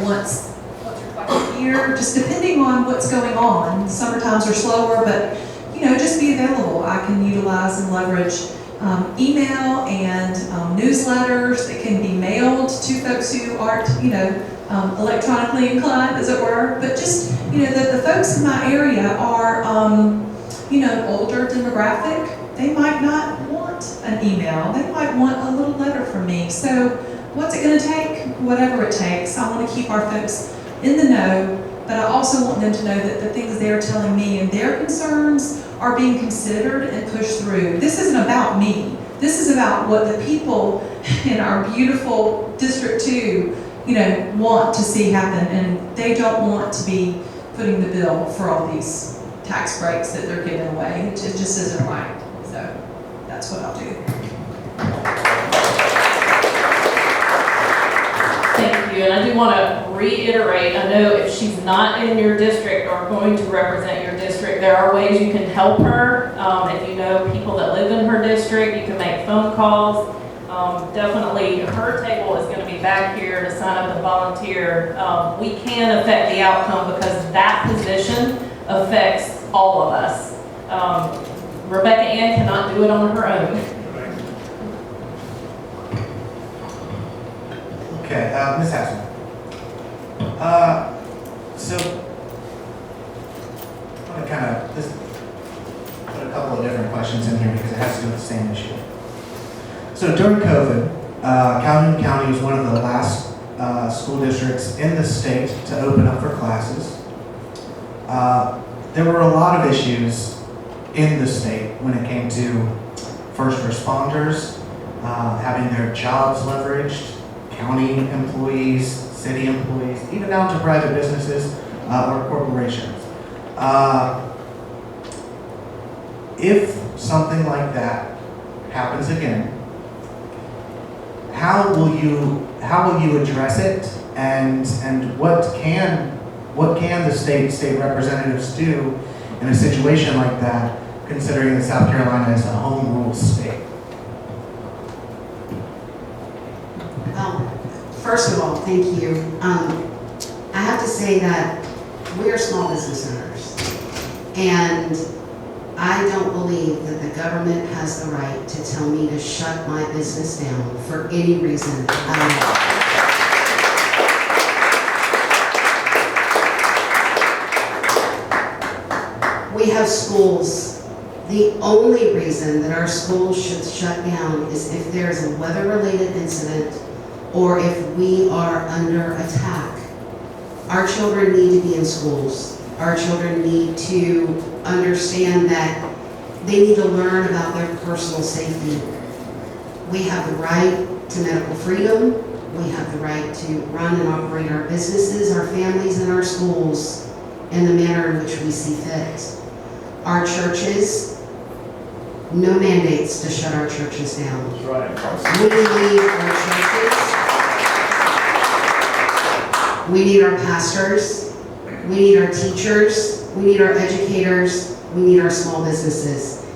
once or twice a year, just depending on what's going on. Summer times are slower, but just be available. I can utilize and leverage email and newsletters that can be mailed to folks who aren't electronically inclined, as it were. But just the folks in my area are older demographic. They might not want an email. They might want a little letter from me. So what's it going to take? Whatever it takes. I want to keep our folks in the know, but I also want them to know that the things they're telling me and their concerns are being considered and pushed through. This isn't about me. This is about what the people in our beautiful District 2, want to see happen, and they don't want to be footing the bill for all these tax breaks that they're giving away. It just isn't right. So that's what I'll do. Thank you, and I do want to reiterate, I know if she's not in your district or going to represent your district, there are ways you can help her. If you know people that live in her district, you can make phone calls. Definitely, her table is going to be back here to sign up and volunteer. We can affect the outcome because that position affects all of us. Rebecca Ann cannot do it on her own. Okay, Ms. Hassell. So, on the kind of put a couple of different questions in here because it has to do with the same issue. So during COVID, Calhoun County was one of the last school districts in the state to open up for classes. There were a lot of issues in the state when it came to first responders having their jobs leveraged, county employees, city employees, even down to private businesses or corporations. If something like that happens again, how will you address it, and what can the state representatives do in a situation like that, considering that South Carolina is a home rule state? First of all, thank you. I have to say that we are small business owners, and I don't believe that the government has the right to tell me to shut my business down for any reason at all. We have schools. The only reason that our schools should shut down is if there is a weather-related incident or if we are under attack. Our children need to be in schools. Our children need to understand that they need to learn about their personal safety. We have the right to medical freedom. We have the right to run and operate our businesses, our families, and our schools in the manner in which we see fit. Our churches, no mandates to shut our churches down. That's right. We need our churches. We need our pastors. We need our teachers. We need our educators. We need our small businesses.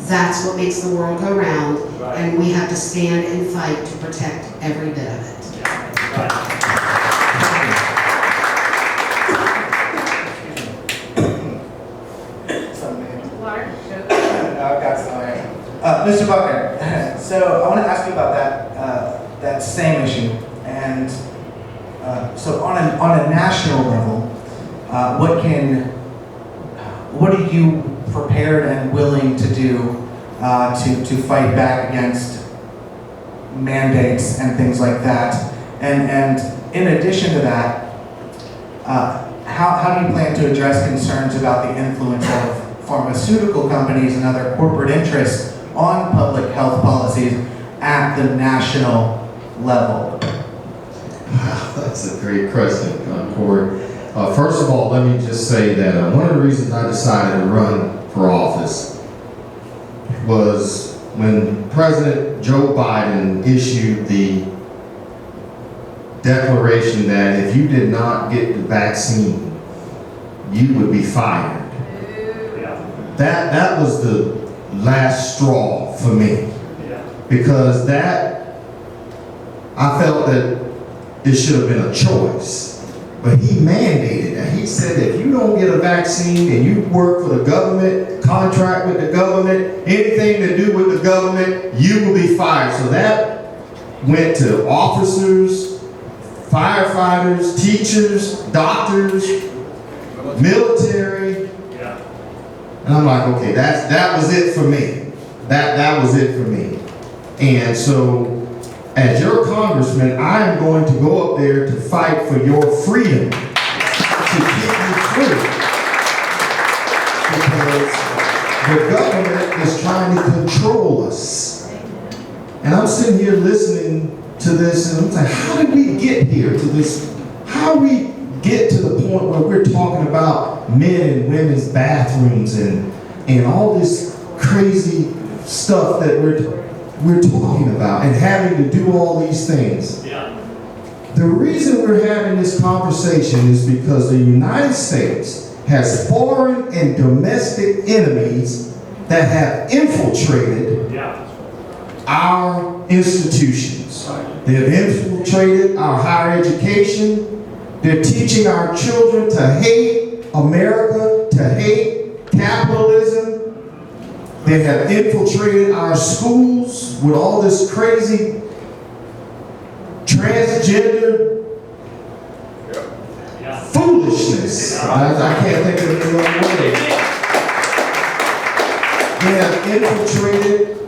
That's what makes the world go round, and we have to stand and fight to protect every bit of it. Mr. Buckner, so I want to ask you about that same issue, and so on a national level, what are you prepared and willing to do to fight back against mandates and things like that? And in addition to that, how do you plan to address concerns about the influence of pharmaceutical companies and other corporate interests on public health policies at the national level? That's a great question, Corey. First of all, let me just say that one of the reasons I decided to run for office was when President Joe Biden issued the declaration that if you did not get the vaccine, you would be fired. That was the last straw for me, because I felt that it should have been a choice, but he mandated that. He said if you don't get a vaccine and you work for the government, contract with the government, anything to do with the government, you will be fired. So that went to officers, firefighters, teachers, doctors, military. And I'm like, okay, that was it for me. That was it for me. And so, as your congressman, I am going to go up there to fight for your freedom, to keep you free. Because the government is trying to control us. And I'm sitting here listening to this, and I'm saying, how did we get here to this? How we get to the point where we're talking about men and women's bathrooms and all this crazy stuff that we're talking about and having to do all these things. The reason we're having this conversation is because the United States has foreign and domestic enemies that have infiltrated our institutions. They have infiltrated our higher education. They're teaching our children to hate America, to hate capitalism. They have infiltrated our schools with all this crazy transgender foolishness. I can't think of any other word. They have infiltrated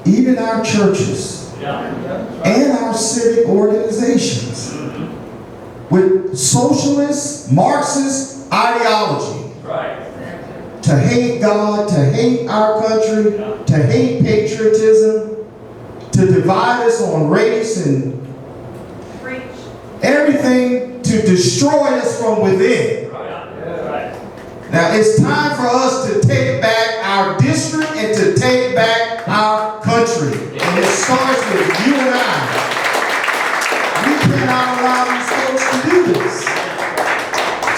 even our churches and our civic organizations with socialist, Marxist ideology. To hate God, to hate our country, to hate patriotism, to divide us on race and everything, to destroy us from within. Now it's time for us to take back our district and to take back our country. And it starts with you and I. We cannot allow these folks to do this.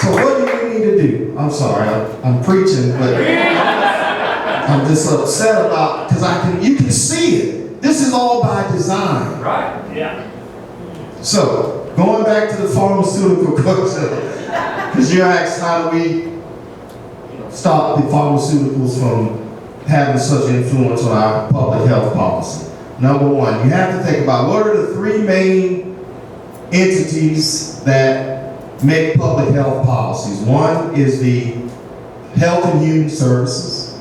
So what do we need to do? I'm sorry, I'm preaching, but I'm just upset about, because you can see it. This is all by design. So, going back to the pharmaceutical question, because you asked how do we stop the pharmaceuticals from having such influence on our public health policy. Number one, you have to think about what are the three main entities that make public health policies. One is the Health and Human Services.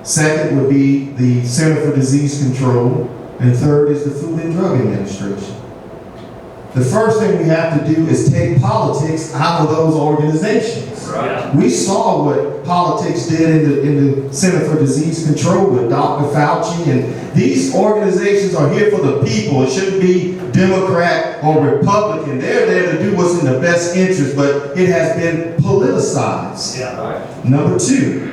Second would be the Center for Disease Control. And third is the Food and Drug Administration. The first thing we have to do is take politics out of those organizations. We saw what politics did in the Center for Disease Control with Dr. Fauci, and these organizations are here for the people. It shouldn't be Democrat or Republican. They're there to do what's in the best interest, but it has been politicized. Number two,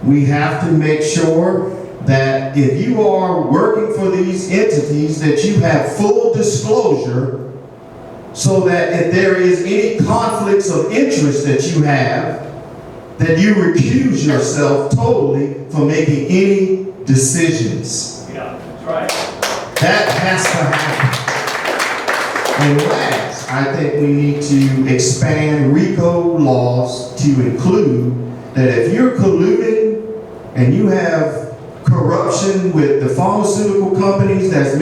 we have to make sure that if you are working for these entities, that you have full disclosure, so that if there is any conflicts of interest that you have, that you recuse yourself totally from making any decisions. That has to happen. And last, I think we need to expand RICO laws to include that if you're colluding and you have corruption with the pharmaceutical companies that's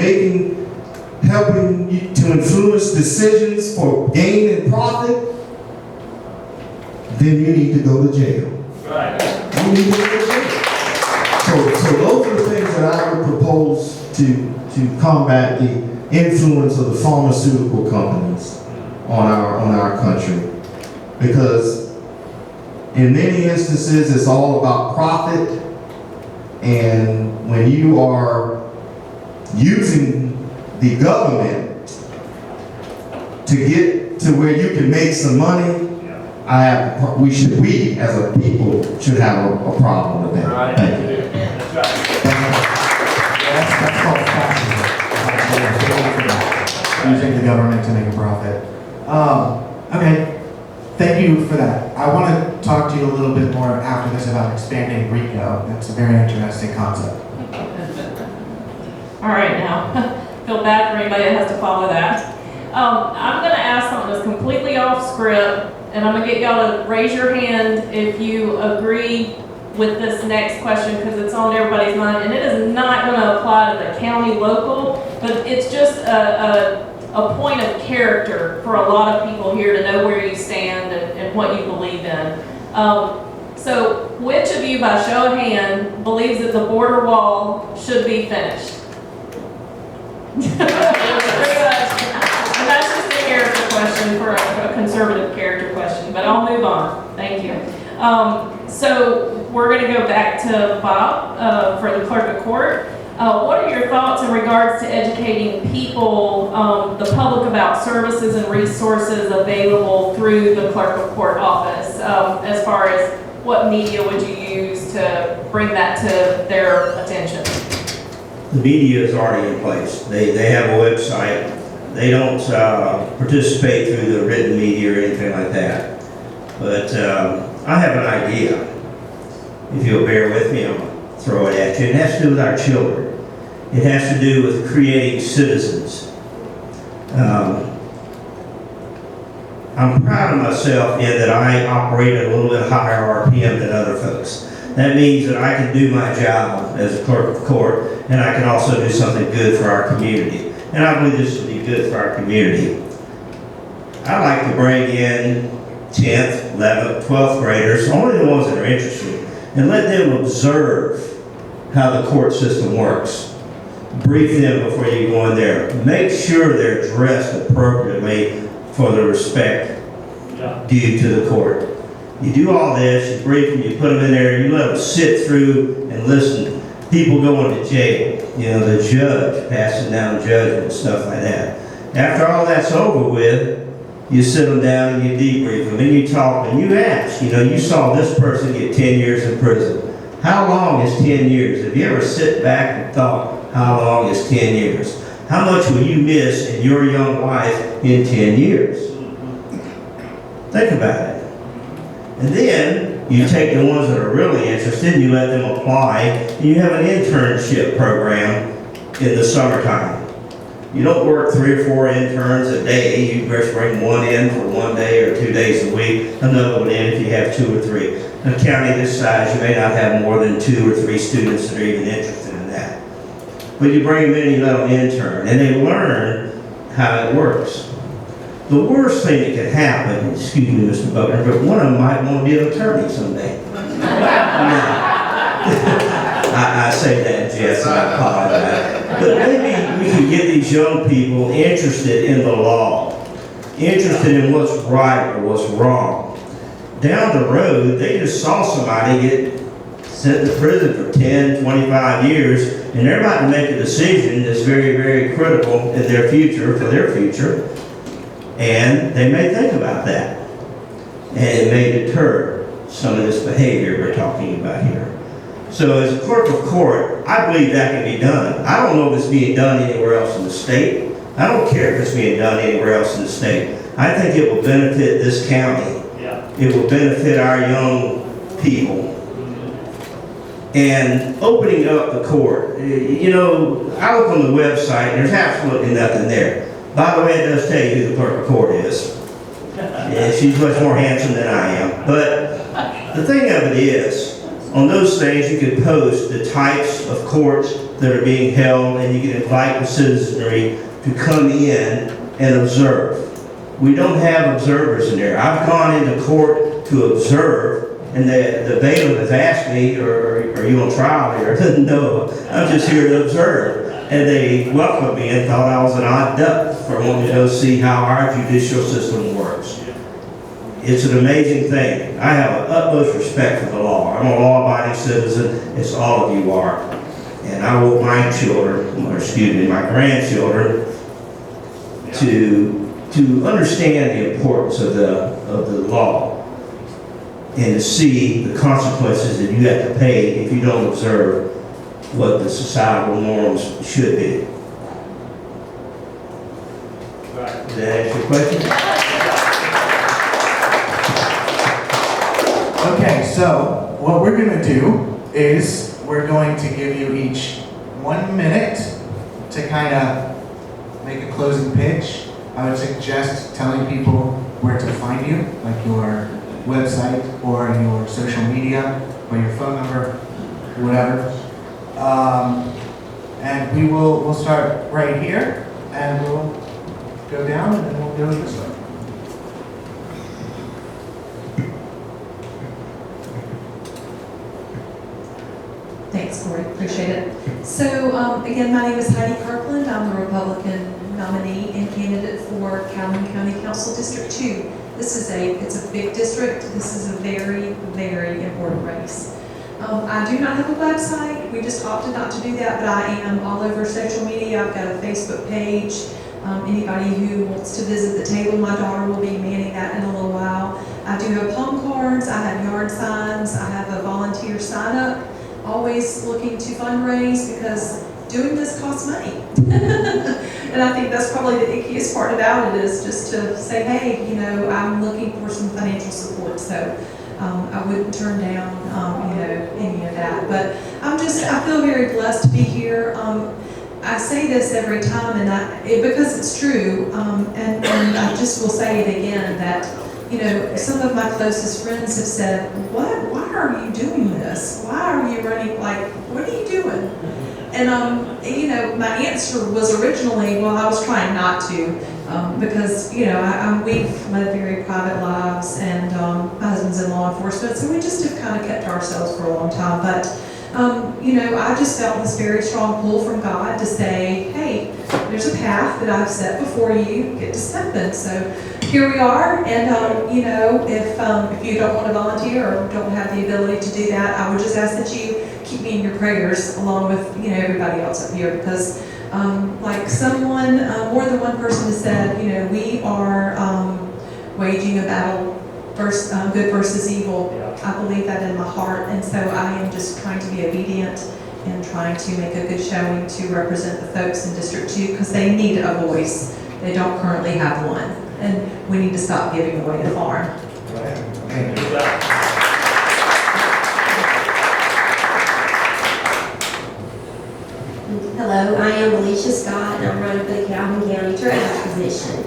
helping you to influence decisions for gain and profit, then you need to go to jail. You need to go to jail. So those are the things that I would propose to combat the influence of the pharmaceutical companies on our country. Because in many instances it's all about profit, and when you are using the government to get to where you can make some money, we as a people should have a problem with that. Thank you. That's called fascism. Using the government to make a profit. Okay, thank you for that. I want to talk to you a little bit more after this about expanding RICO. That's a very interesting concept. All right, now. Feel bad for anybody that has to follow that. I'm going to ask something that's completely off script, and I'm going to get y'all to raise your hand if you agree with this next question, because it's on everybody's mind, and it is not going to apply to the county local, but it's just a point of character for a lot of people here to know where you stand and what you believe in. So which of you, by show of hand, believes that the border wall should be finished? Pretty much. And that's just a character question for a conservative character question, but I'll move on. Thank you. So we're going to go back to Bob for the clerk of court. What are your thoughts in regards to educating people, the public, about services and resources available through the clerk of court office, as far as what media would you use to bring that to their attention? The media is already in place. They have a website. They don't participate through the written media or anything like that. But I have an idea. If you'll bear with me, I'll throw it at you. It has to do with our children. It has to do with creating citizens. I'm proud of myself in that I operate at a little bit higher RPM than other folks. That means that I can do my job as a clerk of court, and I can also do something good for our community. And I believe this will be good for our community. I like to bring in 10th, 11th, 12th graders, only the ones that are interested, and let them observe how the court system works. Brief them before you go in there. Make sure they're dressed appropriately for the respect due to the court. You do all this, you brief them, you put them in there, you let them sit through and listen. People going to jail, you know, the judge passing down judgment and stuff like that. After all that's over with, you sit them down and you debrief them and you talk and you ask, you know, you saw this person get 10 years in prison. How long is 10 years? Have you ever sit back and thought, how long is 10 years? How much will you miss in your young life in 10 years? Think about it. And then you take the ones that are really interested and you let them apply. And you have an internship program in the summertime. You don't work 3 or 4 interns a day. You just bring one in for 1 day or 2 days a week, another one in if you have 2 or 3. In a county this size, you may not have more than 2 or 3 students that are even interested in that. But you bring them in, you let them intern, and they learn how it works. The worst thing that could happen, excuse me, Mr. Buckner, but one of them might want to be an attorney someday. I say that in jest, and I apologize. But maybe we can get these young people interested in the law, interested in what's right or what's wrong. Down the road, they just saw somebody get sent to prison for 10, 25 years, and they're about to make a decision that's very, very critical in their future, for their future, and they may think about that. And it may deter some of this behavior we're talking about here. So as a clerk of court, I believe that can be done. I don't know if it's being done anywhere else in the state. I don't care if it's being done anywhere else in the state. I think it will benefit this county. Yeah. It will benefit our young people. And opening up the court, you know, I look on the website and there's absolutely nothing there. By the way, it does tell you who the clerk of court is. And she's much more handsome than I am. But the thing of it is, on those things, you can post the types of courts that are being held, and you can invite the citizenry to come in and observe. We don't have observers in there. I've gone into court to observe, and the bailiff has asked me, are you on trial here? No, I'm just here to observe. And they welcomed me and thought I was an odd duck for wanting to go see how our judicial system works. It's an amazing thing. I have an utmost respect for the law. I'm a law-abiding citizen, as all of you are. And I want my children, or excuse me, my grandchildren, to understand the importance of the law and to see the consequences that you have to pay if you don't observe what the societal norms should be. Does that answer your question? Okay, so what we're going to do is we're going to give you each 1 minute to kind of make a closing pitch. I would suggest telling people where to find you, like your website or your social media or your phone number, whatever. And we'll start right here and we'll go down and then we'll go this way. Thanks, Corey. Appreciate it. So, again, my name is Hydie Kirkland. I'm the Republican nominee and candidate for Calhoun County Council District 2. It's a big district. This is a very, very important race. I do not have a website. We just opted not to do that, but I am all over social media. I've got a Facebook page. Anybody who wants to visit the table, my daughter will be manning that in a little while. I do have palm cards. I have yard signs. I have a volunteer sign up. Always looking to fundraise because doing this costs money. And I think that's probably the ickiest part about it is just to say, hey, you know, I'm looking for some financial support. So I wouldn't turn down, any of that. But I feel very blessed to be here. I say this every time because it's true. And I just will say it again that, you know, some of my closest friends have said, why are you doing this? Why are you running, what are you doing? And, my answer was originally, well, I was trying not to, because, we've led very private lives and my husband's in law enforcement, so we just have kind of kept to ourselves for a long time. But I just felt this very strong pull from God to say, hey, there's a path that I've set before you, get to step in. So here we are, and if you don't want to volunteer or don't have the ability to do that, I would just ask that you keep me in your prayers along with everybody else up here, because like someone, more than one person has said, we are waging a battle, good versus evil. I believe that in my heart, and so I am just trying to be obedient and trying to make a good showing to represent the folks in District 2, because they need a voice. They don't currently have one, and we need to stop giving away the farm. Thank you. Hello, I am Alicia Scott, and I'm running for the Calhoun County Treasurer's position.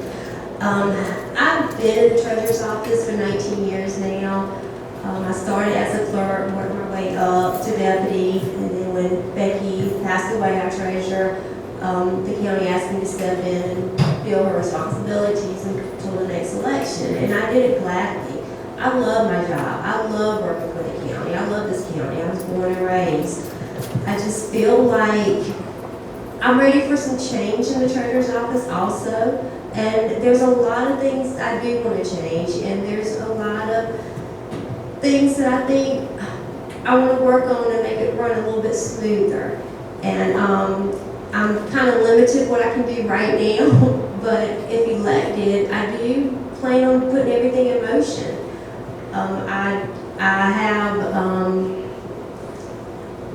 I've been in the Treasurer's office for 19 years now. I started as a clerk, worked my way up to deputy, and then when Becky passed away, our treasurer, the county asked me to step in and fill her responsibilities until the next election, and I did it gladly. I love my job. I love working for the county. I love this county. I was born and raised. I just feel like I'm ready for some change in the treasurer's office also, and there's a lot of things I do want to change, and there's a lot of things that I think I want to work on to make it run a little bit smoother. And I'm kind of limited what I can do right now, but if elected, I do plan on putting everything in motion. I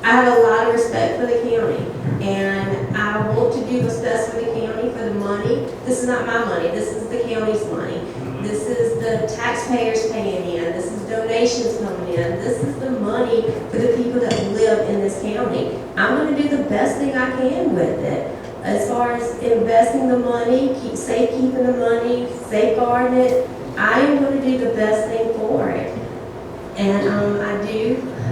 have a lot of respect for the county, and I want to do what's best for the county, for the money. This is not my money, this is the county's money. This is the taxpayers paying in, this is donations coming in, this is the money for the people that live in this county. I'm going to do the best thing I can with it. As far as investing the money, keeping the money, safeguarding it, I am going to do the best thing for it. And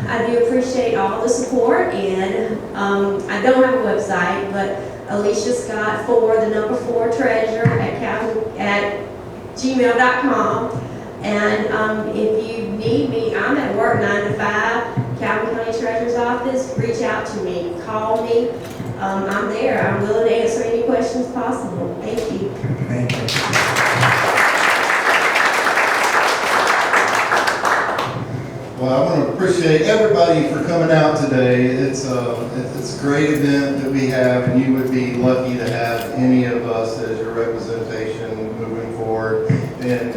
I do appreciate all the support, and I don't have a website, but Alicia Scott 4, the number 4 treasurer at gmail.com. And if you need me, I'm at work 9 to 5, Calhoun County Treasurer's Office. Reach out to me, call me. I'm there. I'm willing to answer any questions possible. Thank you. Thank you. Well, I want to appreciate everybody for coming out today. It's a great event that we have, and you would be lucky to have any of us as your representation moving forward and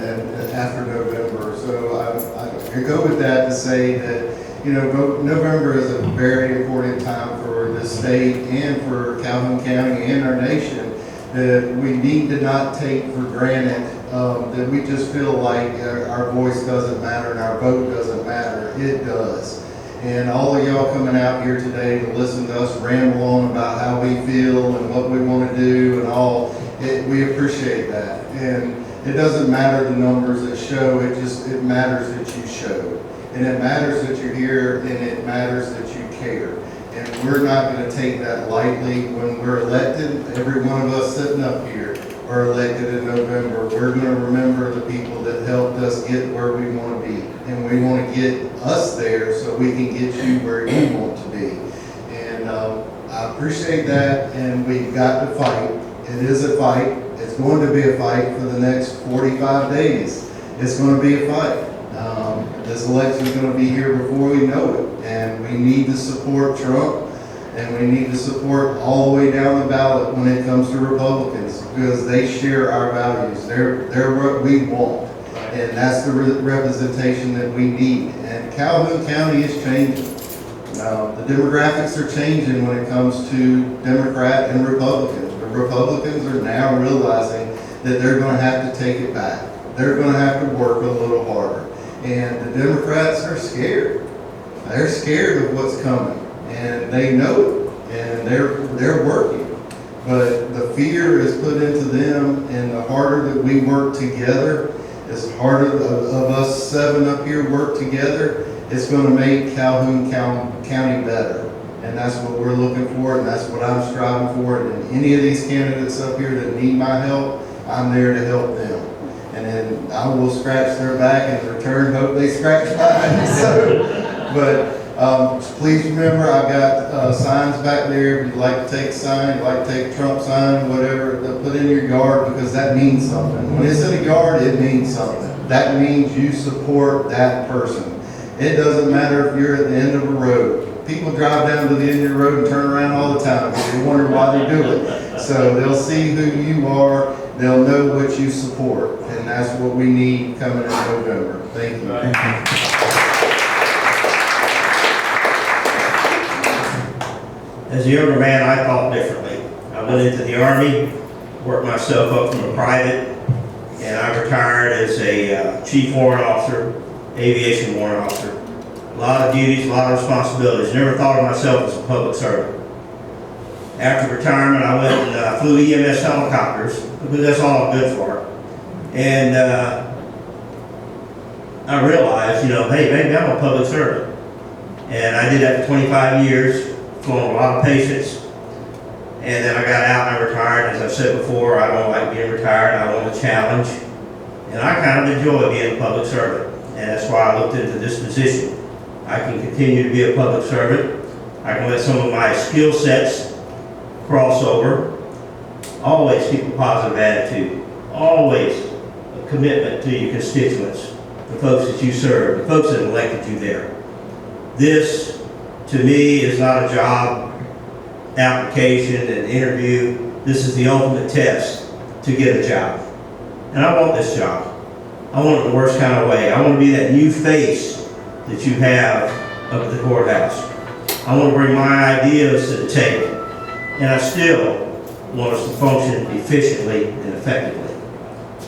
after November. So I go with that to say that, November is a very important time for the state and for Calhoun County and our nation, that we need to not take for granted that we just feel like our voice doesn't matter and our vote doesn't matter. It does. And all of y'all coming out here today to listen to us ramble on about how we feel and what we want to do and all, we appreciate that. And it doesn't matter the numbers that show, it matters that you show. And it matters that you're here, and it matters that you care. And we're not going to take that lightly. When we're elected, every one of us sitting up here are elected in November. We're going to remember the people that helped us get where we want to be. And we want to get us there so we can get you where you want to be. And I appreciate that, and we've got to fight. It is a fight. It's going to be a fight for the next 45 days. It's going to be a fight. This election is going to be here before we know it, and we need to support Trump, and we need to support all the way down the ballot when it comes to Republicans, because they share our values. They're what we want, and that's the representation that we need. And Calhoun County is changing. The demographics are changing when it comes to Democrat and Republicans. The Republicans are now realizing that they're going to have to take it back. They're going to have to work a little harder. And the Democrats are scared. They're scared of what's coming, and they know it, and they're working. But the fear is put into them, and the harder that we work together, as harder of us 7 up here work together, it's going to make Calhoun County better. And that's what we're looking for, and that's what I'm striving for. And any of these candidates up here that need my help, I'm there to help them. And then I will scratch their back and in return hope they scratch mine. But Please remember, I've got signs back there. If you'd like to take a sign, you'd like to take a Trump sign, whatever, put in your yard, because that means something. When it's in a yard, it means something. That means you support that person. It doesn't matter if you're at the end of a road. People drive down to the end of the road and turn around all the time because they wonder why they do it. So they'll see who you are, they'll know what you support, and that's what we need coming in November. Thank you. Thank you. As a younger man, I thought differently. I went into the Army, worked myself up from a private, and I retired as a chief warrant officer, aviation warrant officer. A lot of duties, a lot of responsibilities. Never thought of myself as a public servant. After retirement, I went and flew EMS helicopters, because that's all I'm good for. And I realized, hey, maybe I'm a public servant. And I did that for 25 years, flown a lot of patients. And then I got out and I retired. As I've said before, I don't like being retired. I want a challenge. And I kind of enjoy being a public servant. And that's why I looked into this position. I can continue to be a public servant. I can let some of my skill sets cross over. Always keep a positive attitude. Always a commitment to your constituents, the folks that you serve, the folks that elected you there. This, to me, is not a job application and interview. This is the ultimate test to get a job. And I want this job. I want it the worst kind of way. I want to be that new face that you have up at the courthouse. I want to bring my ideas to the table. And I still want us to function efficiently and effectively.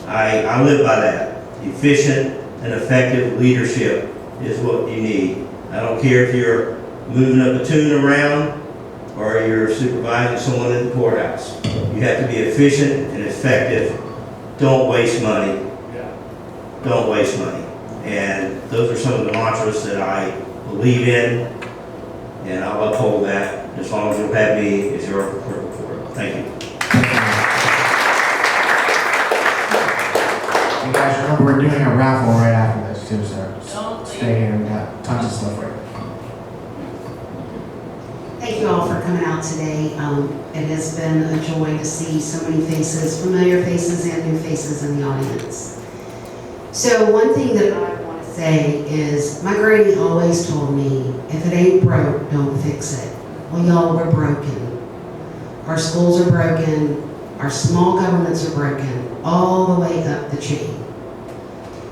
I live by that. Efficient and effective leadership is what you need. I don't care if you're moving a platoon around or you're supervising someone in the courthouse. You have to be efficient and effective. Don't waste money. Don't waste money. And those are some of the mantras that I believe in, and I'll uphold that as long as you'll have me as your clerk reporter. Thank you. You guys remember we're doing a raffle right after this too, so Don't stay here, we got tons of stuff for you. Thank you all for coming out today. It has been a joy to see so many faces, familiar faces and new faces in the audience. So one thing that I want to say is, my granny always told me, if it ain't broke, don't fix it. Well, y'all, we're broken. Our schools are broken, our small governments are broken, all the way up the chain.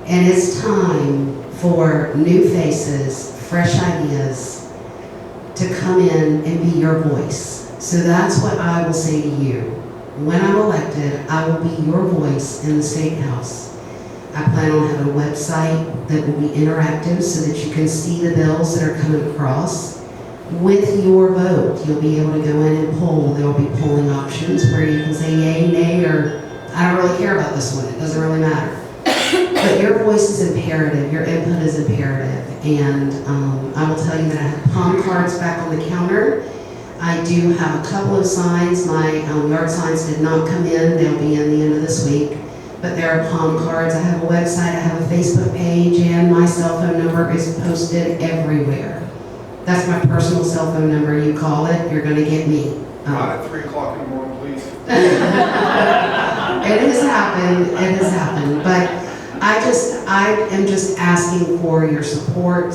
And it's time for new faces, fresh ideas, to come in and be your voice. So that's what I will say to you. When I'm elected, I will be your voice in the State House. I plan on having a website that will be interactive so that you can see the bills that are coming across. With your vote, you'll be able to go in and poll. There will be polling options where you can say yay, nay, or I don't really care about this one. It doesn't really matter. But your voice is imperative. Your input is imperative. And I will tell you that I have palm cards back on the counter. I do have a couple of signs. My yard signs did not come in. They'll be in the end of this week. But there are palm cards. I have a website. I have a Facebook page. And my cell phone number is posted everywhere. That's my personal cell phone number. You call it, you're going to get me. Not at 3 o'clock in the morning, please. It has happened. It has happened. But I am just asking for your support.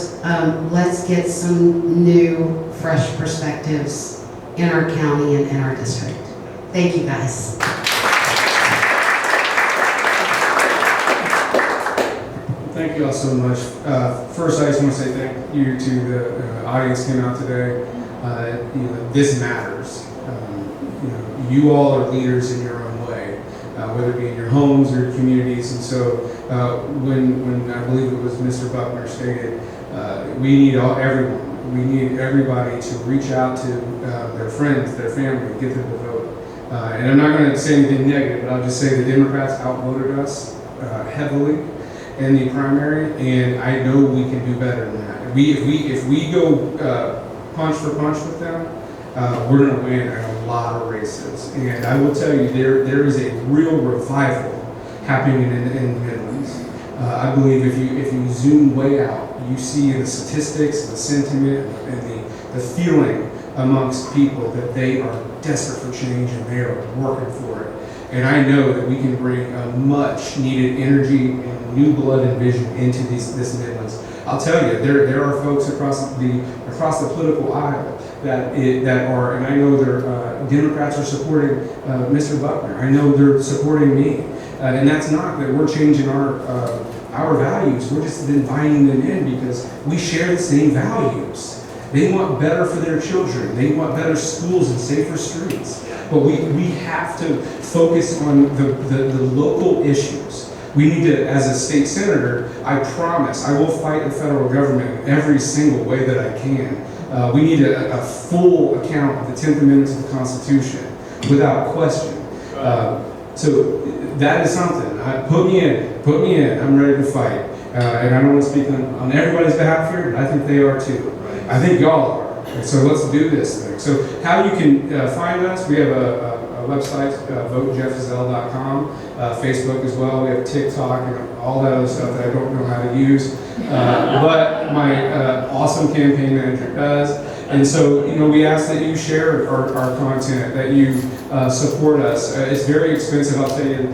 Let's get some new, fresh perspectives in our county and in our district. Thank you, guys. Thank you all so much. First, I just want to say thank you to the audience who came out today. This matters. You all are leaders in your own way, whether it be in your homes or your communities. And so, when I believe it was Mr. Buckner stated, we need everyone. We need everybody to reach out to their friends, their family, get them to vote. And I'm not going to say anything negative, but I'll just say the Democrats outvoted us heavily in the primary, and I know we can do better than that. If we go punch for punch with them, we're going to win in a lot of races. And I will tell you, there is a real revival happening in the Midlands. I believe if you zoom way out, you see in the statistics, the sentiment, and the feeling amongst people that they are desperate for change and they are working for it. And I know that we can bring a much needed energy and new blood and vision into this Midlands. I'll tell you, there are folks across the political aisle that are, and I know Democrats are supporting Mr. Buckner. I know they're supporting me, and that's not that we're changing our values. We're just inviting them in because we share the same values. They want better for their children. They want better schools and safer streets. But we have to focus on the local issues. We need to, as a state senator, I promise, I will fight the federal government in every single way that I can. We need a full account of the 10th Amendment to the Constitution, without question. So that is something. Put me in. I'm ready to fight. And I don't want to speak on everybody's behalf here, but I think they are too. I think y'all are. And so let's do this thing. So how you can find us, we have a website, votejeffzell.com, Facebook as well. We have TikTok and all that other stuff that I don't know how to use. But my awesome campaign manager does. And so, we ask that you share our content, that you support us. It's very expensive, I'll tell you.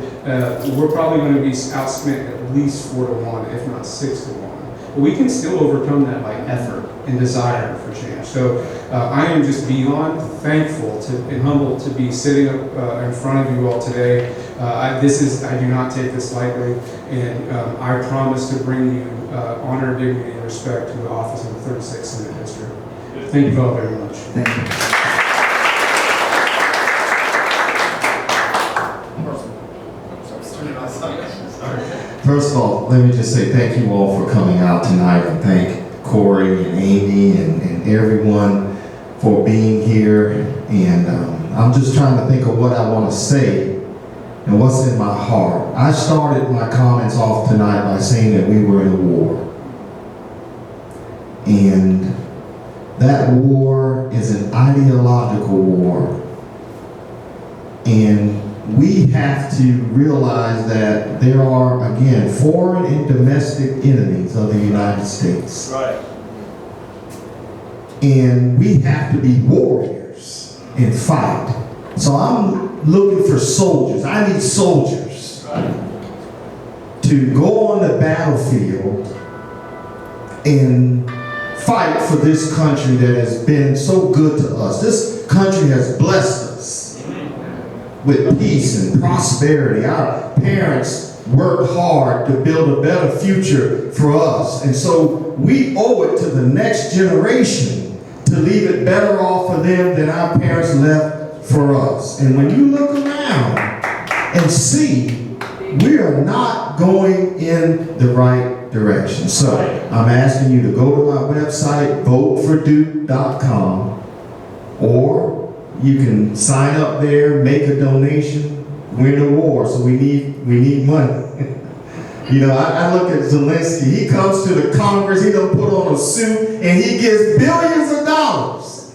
We're probably going to be outspent at least 4-to-1, if not 6-to-1. But we can still overcome that by effort and desire for change. So I am just beyond thankful and humbled to be sitting up in front of you all today. I do not take this lightly, and I promise to bring you honor, dignity, and respect to the office of the 36th Senate District. Thank you all very much. Thank you. First of all, let me just say thank you all for coming out tonight, and thank Corey and Amy and everyone for being here. And I'm just trying to think of what I want to say and what's in my heart. I started my comments off tonight by saying that we were in a war. And that war is an ideological war. And we have to realize that there are, again, foreign and domestic enemies of the United States. Right. And we have to be warriors and fight. So I'm looking for soldiers. I need soldiers to go on the battlefield and fight for this country that has been so good to us. This country has blessed us with peace and prosperity. Our parents worked hard to build a better future for us. And so we owe it to the next generation to leave it better off for them than our parents left for us. And when you look around and see, we are not going in the right direction. So I'm asking you to go to my website, voteforduke.com, or you can sign up there, make a donation. We're in a war, so we need money. I look at Zelensky. He comes to the Congress, he don't put on a suit, and he gets billions of dollars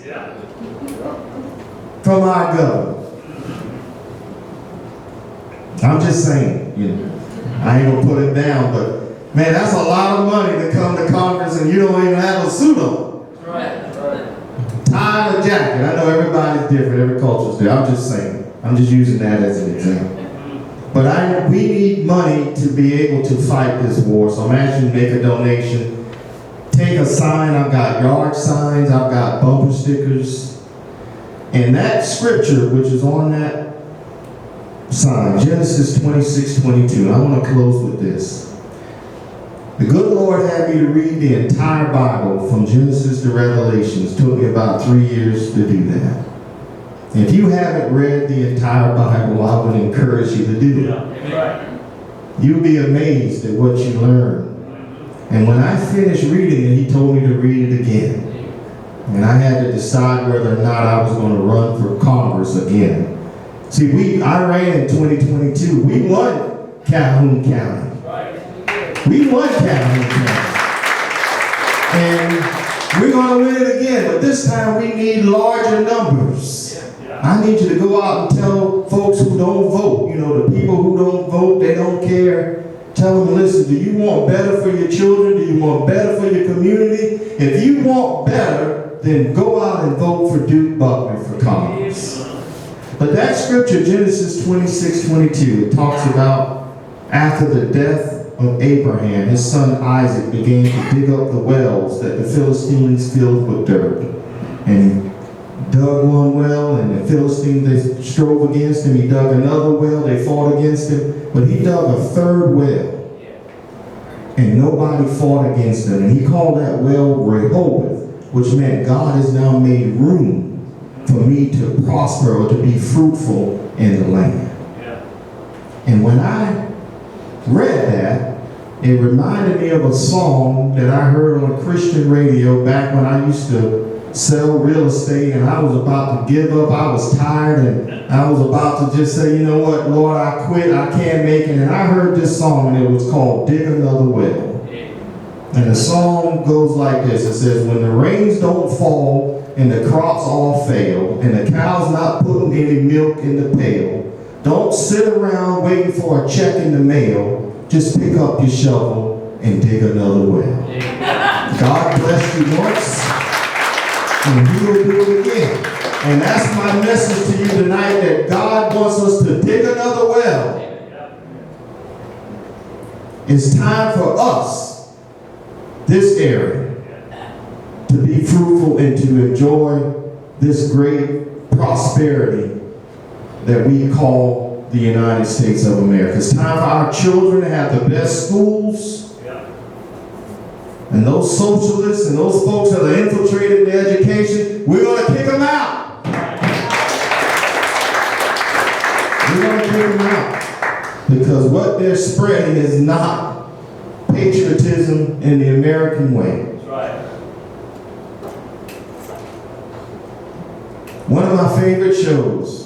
from our government. I'm just saying, I ain't gonna put it down, but man, that's a lot of money to come to Congress and you don't even have a suit on. Right. Tie and a jacket. I know everybody's different, every culture's different. I'm just saying. I'm just using that as an example. But we need money to be able to fight this war. So I'm asking you to make a donation. Take a sign. I've got yard signs. I've got bumper stickers. And that scripture, which is on that sign, Genesis 26:22. I want to close with this. The good Lord had me to read the entire Bible from Genesis to Revelation. It took me about 3 years to do that. If you haven't read the entire Bible, I would encourage you to do it. You'll be amazed at what you learn. And when I finished reading it, he told me to read it again. And I had to decide whether or not I was going to run for Congress again. See, I ran in 2022. We won Calhoun County. We won Calhoun County. And we're going to win it again, but this time we need larger numbers. I need you to go out and tell folks who don't vote, the people who don't vote, they don't care. Tell them, listen, do you want better for your children? Do you want better for your community? If you want better, then go out and vote for Duke Buckner for Congress. But that scripture, Genesis 26:22, it talks about after the death of Abraham, his son Isaac began to dig up the wells that the Philistines filled with dirt. And he dug one well, and the Philistines, they strove against him. He dug another well, they fought against him. But he dug a third well, and nobody fought against him. And he called that well Rehoboth, which meant God has now made room for me to prosper or to be fruitful in the land. And when I read that, it reminded me of a song that I heard on Christian radio back when I used to sell real estate, and I was about to give up. I was tired, and I was about to just say, you know what, Lord, I quit, I can't make it. And I heard this song, and it was called Dig Another Well. And the song goes like this. It says, when the rains don't fall and the crops all fail and the cow's not putting any milk in the pail, don't sit around waiting for a check in the mail. Just pick up your shovel and dig another well. God bless you once, and He will do it again. And that's my message to you tonight, that God wants us to dig another well. It's time for us, this area, to be fruitful and to enjoy this great prosperity that we call the United States of America. It's time for our children to have the best schools. And those socialists and those folks that are infiltrated in education, we're going to kick them out. We're going to kick them out. Because what they're spreading is not patriotism in the American way. That's right. One of my favorite shows,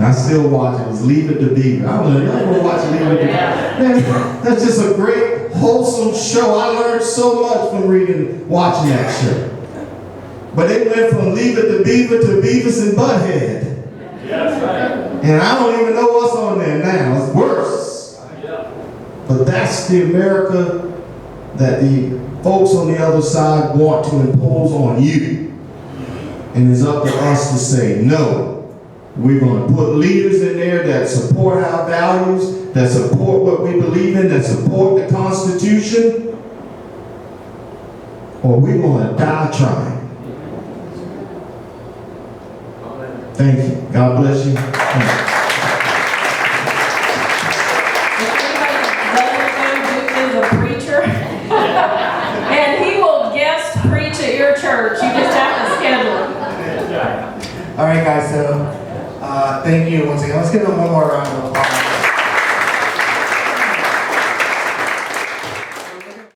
I still watch it, was Leave It to Beaver. I don't know, y'all ever watch Leave It to Beaver? Man, that's just a great, wholesome show. I learned so much from watching that show. But they went from Leave It to Beaver to Beavis and Butthead. Yeah, that's right. And I don't even know what's on there now. It's worse. Yeah. But that's the America that the folks on the other side want to impose on you. And it's up to us to say, no. We're going to put leaders in there that support our values, that support what we believe in, that support the Constitution, or we're going to die trying. Thank you. God bless you. Duke is a preacher, and he will guest preach at your church. You just have to schedule him. All right, guys, so thank you once again. Let's give them one more round of applause.